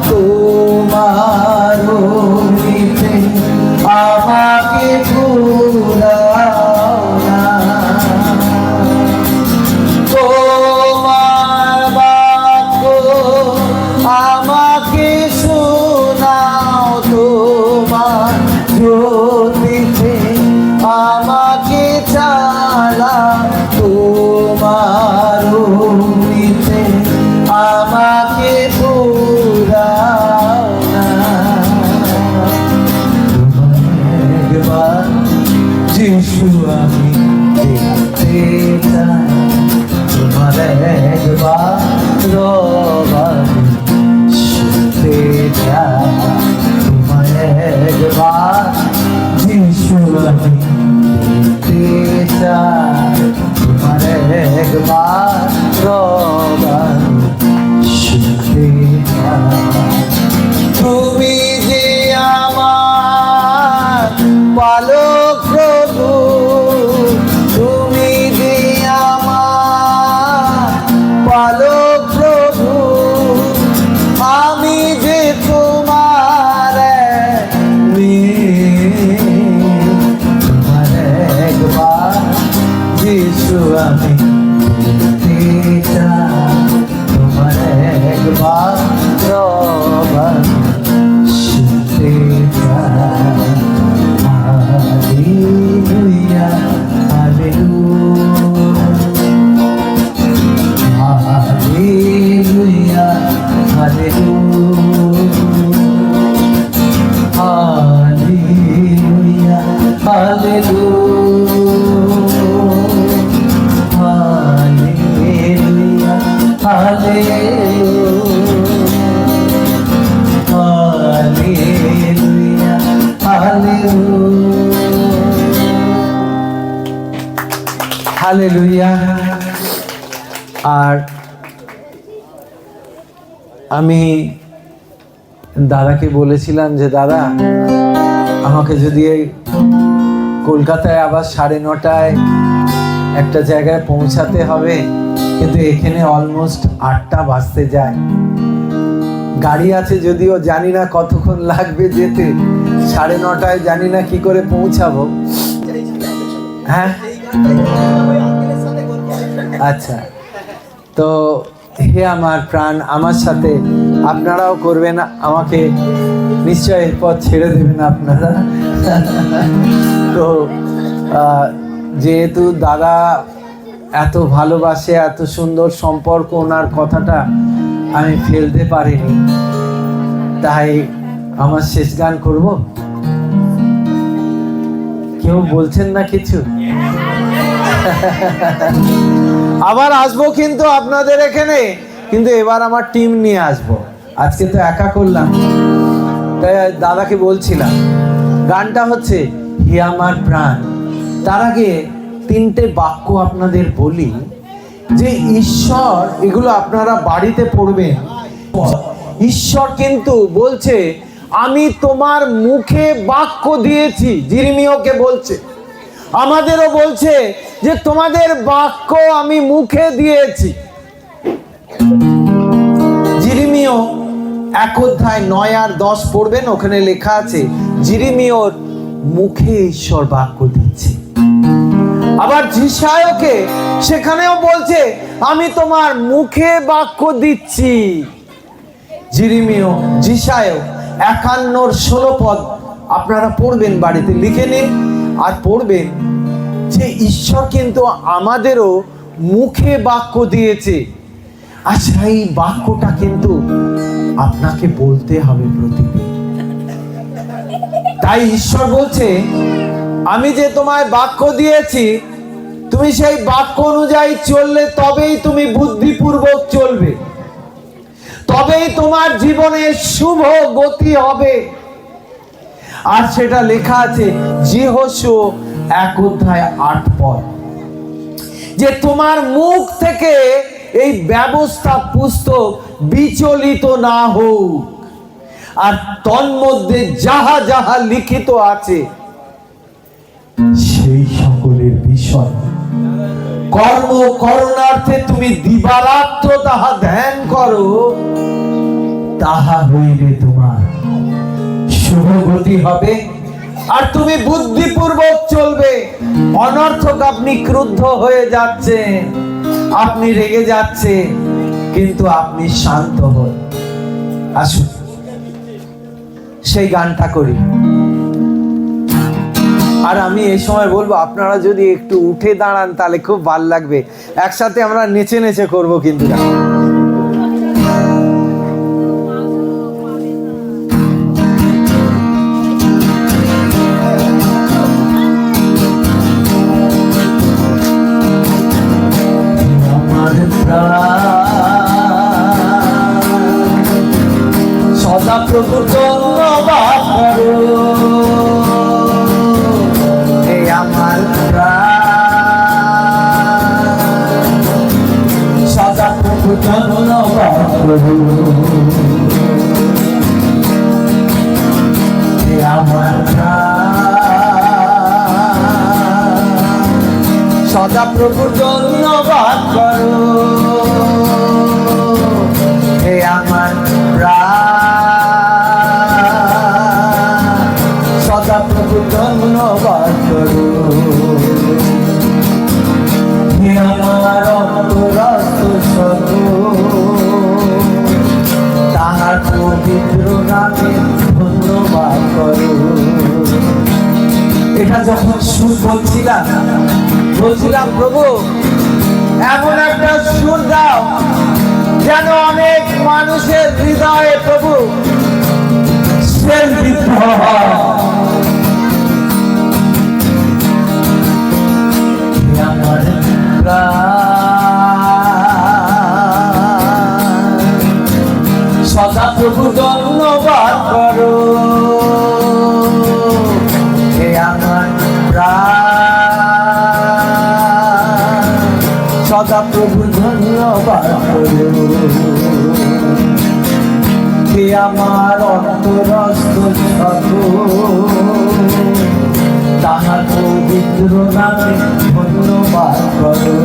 তোমার অগ্নিতে আমাকে একবার যিশু আমি দেখতে চাই, তোমার একবার রব আমি শুনতে চাই। তুমি যে আমার পালক প্রভু, তুমি যে আমার পালক প্রভু, আমি যে তোমার মেয়ে। তোমার একবার যিশু আমি দেখতে চাই, তোমার একবার রব আমি শুনতে চাই। Hallelujah hallelujah hallelujah hallelujah hallelujah hallelujah hallelujah. আর আমি দাদাকে বলেছিলাম যে দাদা, আমাকে যদি এই কলকাতায় আবার 9:30 একটা জায়গায় পৌঁছাতে হবে, কিন্তু এখানে অলমোস্ট 8টা বাজতে যায়। গাড়ি আছে যদিও, জানি না কতক্ষণ লাগবে যেতে, 9:30 জানি না কি করে পৌঁছাবো। হ্যাঁ আচ্ছা, তো হে আমার প্রাণ, আমার সাথে আপনারাও করবেন, আমাকে নিশ্চয় পথ ছেড়ে দেবেন আপনারা। তো যেহেতু দাদা এত ভালোবাসে, এত সুন্দর সম্পর্ক, ওনার কথাটা আমি ফেলতে পারিনি, তাই আমার শেষ গান করব। কেউ বলছেন না কিছু? আবার আসবো কিন্তু আপনাদের এখানে, কিন্তু এবার আমার টিম নিয়ে আসবো, আজকে তো একা করলাম। তাই দাদাকে বলছিলাম গানটা হচ্ছে হে আমার প্রাণ। তার আগে 3টে বাক্য আপনাদের বলি, যে ঈশ্বর, এগুলো আপনারা বাড়িতে পড়বেন। ঈশ্বর কিন্তু বলছে আমি তোমার মুখে বাক্য দিয়েছি, যিরমিয়কে বলছে, আমাদেরও বলছে যে তোমাদের বাক্য আমি মুখে দিয়েছি। যিরমিয় 1:9 আর 10 পড়বেন, ওখানে লেখা আছে যিরমিয়র মুখে ঈশ্বর বাক্য দিচ্ছে। আবার যিশায়কে সেখানেও বলছে আমি তোমার মুখে বাক্য দিচ্ছি। যিরমিয়, যিশায় 51:16 আপনারা পড়বেন, বাড়িতে লিখে নিন আর পড়বেন যে ঈশ্বর কিন্তু আমাদেরও মুখে বাক্য দিয়েছে। আর সেই বাক্যটা কিন্তু আপনাকে বলতে হবে প্রতিদিন। তাই ঈশ্বর বলছে আমি যে তোমায় বাক্য দিয়েছি, তুমি সেই বাক্য অনুযায়ী চললে তবেই তুমি বুদ্ধিপূর্বক চলবে, তবেই তোমার জীবনে শুভ গতি হবে। আর সেটা লেখা আছে যিহোশূয়া 1:8 যে তোমার মুখ থেকে এই ব্যবস্থা পুস্তক বিচলিত না হোক, আর তন্মধ্যে যাহা যাহা লিখিত আছে সেই সকলের বিষয় কর্ম করণার্থে তুমি দিবারাত্র তাহা ধ্যান করো, তাহা হইলে তোমার শুভ গতি হবে আর তুমি বুদ্ধিপূর্বক চলবে। অনর্থক আপনি ক্রুদ্ধ হয়ে যাচ্ছেন, আপনি রেগে যাচ্ছে, কিন্তু আপনি শান্ত হন। আসুন সেই গানটা করি। আর আমি এই সময় বলবো আপনারা যদি একটু উঠে দাঁড়ান তাহলে খুব ভালো লাগবে, একসাথে আমরা নেচে নেচে করবো কিন্তু গান। সদা প্রভু ধন্যবাদ করো, ধন্যবাদ প্রভু। হে আমার সদা প্রভু ধন্যবাদ করো। হে আমার সদা প্রভু ধন্যবাদ করো। হে আমার অন্তরস্থ সদ তাহার পবিত্র নামে ধন্যবাদ করো। এটা যখন সুর বলছিলাম প্রভু এমন একটা সুর দাও যেন অনেক মানুষের হৃদয়ে প্রভু স্পন্দিত হয়। আমার সদা প্রভু ধন্যবাদ করো। হে আমার সদা প্রভু ধন্যবাদ করো। হে আমার অন্তরস্থ সদ তাহার পবিত্র নামে ধন্যবাদ করো।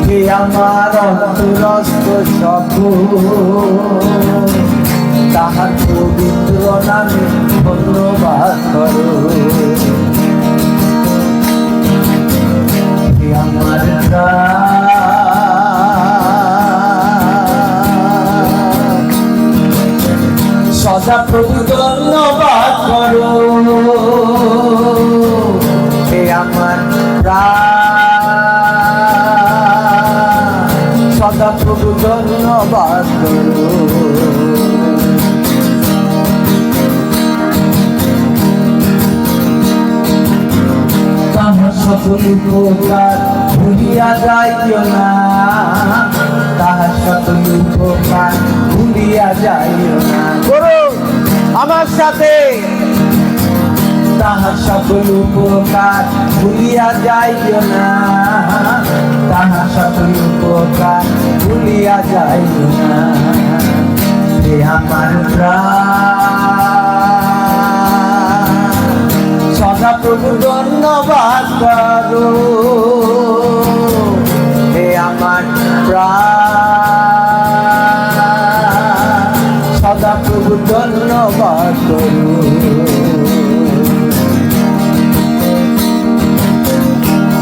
হে আমার অন্তরস্থ সদ তাহার পবিত্র নামে ধন্যবাদ করো। হে আমার সদা প্রভু ধন্যবাদ করো। হে আমার সদা প্রভু ধন্যবাদ করো। তাহার সকল উপকার ভুলিয়া যাইও না, তাহার সকল উপকার ভুলিয়া যাইও না। করুন আমার সাথে, তাহার সকল উপকার ভুলিয়া যাইও না, তাহার সকল উপকার ভুলিয়া যাইও না। হে আমার সদা প্রভু ধন্যবাদ করো। হে আমার সদা প্রভু ধন্যবাদ করো।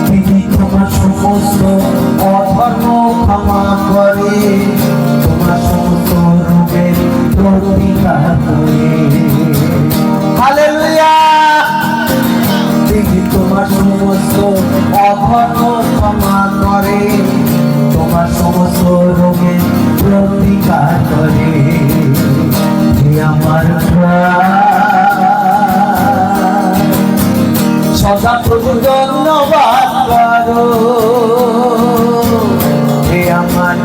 তিনি তোমার সমস্ত অধর্ম ক্ষমা করে, তোমার সমস্ত রোগের প্রতিকার করে। হালেলুয়া। তিনি তোমার সমস্ত অধর্ম ক্ষমা করে, তোমার সমস্ত রোগের প্রতিকার করে। হে আমার সদা প্রভু ধন্যবাদ করো। হে আমার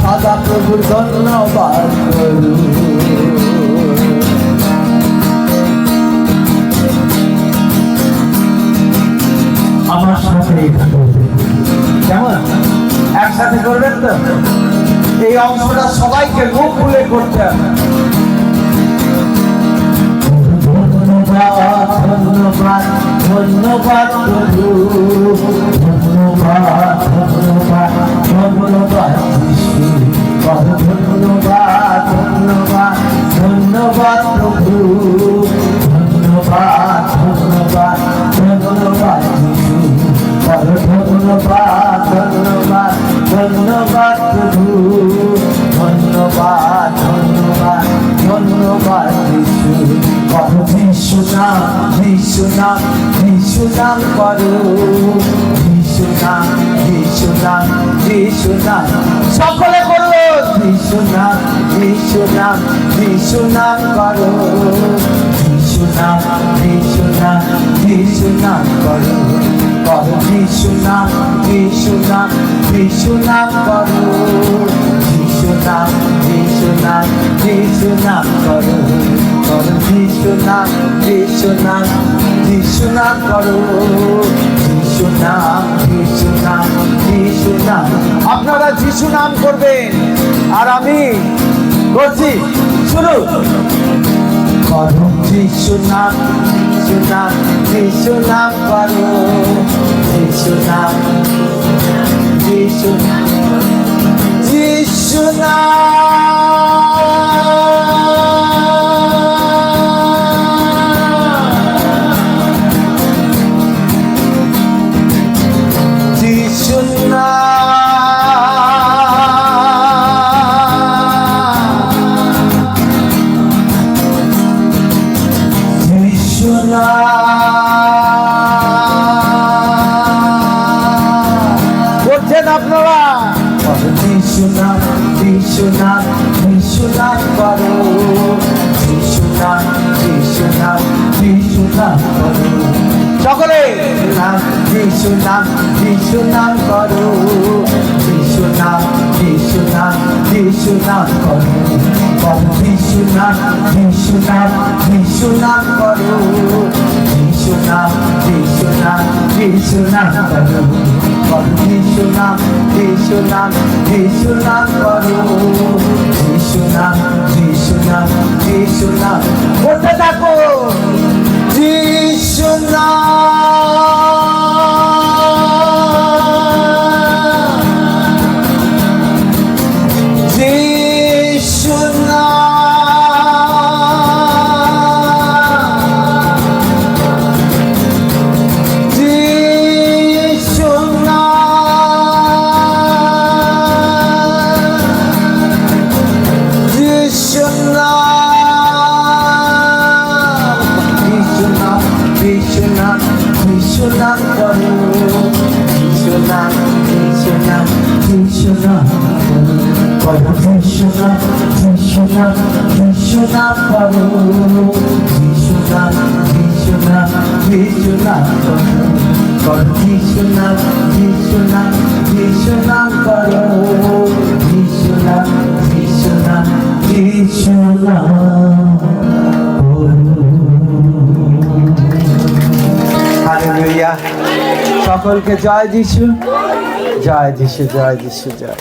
সদা প্রভু ধন্যবাদ করো। আমার সাথে কেমন একসাথে করবেন তো? এই অংশটা সবাইকে মুখ খুলে করতে হবে। ধন্যবাদ ধন্যবাদ ধন্যবাদ প্রভু, ধন্যবাদ ধন্যবাদ ধন্যবাদ যিশু, ধন্যবাদ ধন্যবাদ ধন্যবাদ প্রভু, ধন্যবাদ ধন্যবাদ ধন্যবাদ যিশু, ধন্যবাদ ধন্যবাদ ধন্যবাদ প্রভু, ধন্যবাদ ধন্যবাদ ধন্যবাদ যিশু। যিশু নাম যিশু নাম যিশু নাম করো, যিশু নাম যিশু নাম যিশু নাম সকলে করো। যিশু নাম যিশু নাম যিশু নাম করো, যিশু নাম যিশু নাম যিশু নাম করো। যিশু নাম যিশু নাম যিশু নাম করো, যিশু নাম যিশু নাম যিশু নাম করো। যিশু নাম যিশু নাম যিশু নাম করো, যিশু যিশু নাম, যিশু নাম, যিশু নাম। আপনারা যিশু নাম করবেন আর আমি করছি, শুরু করো যিশু নাম, যিশু নাম, যিশু নাম করো, যিশু নাম, যিশু নাম, যিশু নাম, যিশু করছেন আপনারা? যিশু নাম, যিশু নাম, যিশু নাম করো, যিশু নাম, যিশু নাম, যিশু নাম করো, সকলে নাম, যিশু নাম, যিশু নাম করো, যিশু নাম, যিশু নাম, যিশু নাম করো, যিশু নাম, যিশু নাম, যিশু নাম করো, যিশু নাম, যিশু নাম, যিশু নাম করো, যিশু নাম, যিশু নাম, যিশু নাম করো, যিশু নাম, যিশু নাম, যিশু নাম করতে থাকো, যিশু নাম, যিশু নাম, যিশু নাম, যিশু নাম, যিশু নাম, যিশু নাম করো, যিশু নাম, যিশু নাম, যিশু নাম করো, যিশু নাম, যিশু নাম, যিশু নাম করো, যিশু নাম, যিশু নাম, যিশু নাম করো, যিশু নাম, যিশু নাম, যিশু নাম করো, যিশু নাম, যিশু নাম, যিশু নাম হালেলুয়া। সকলকে জয় যিশু, জয় যিশু, জয় যিশু, জয়।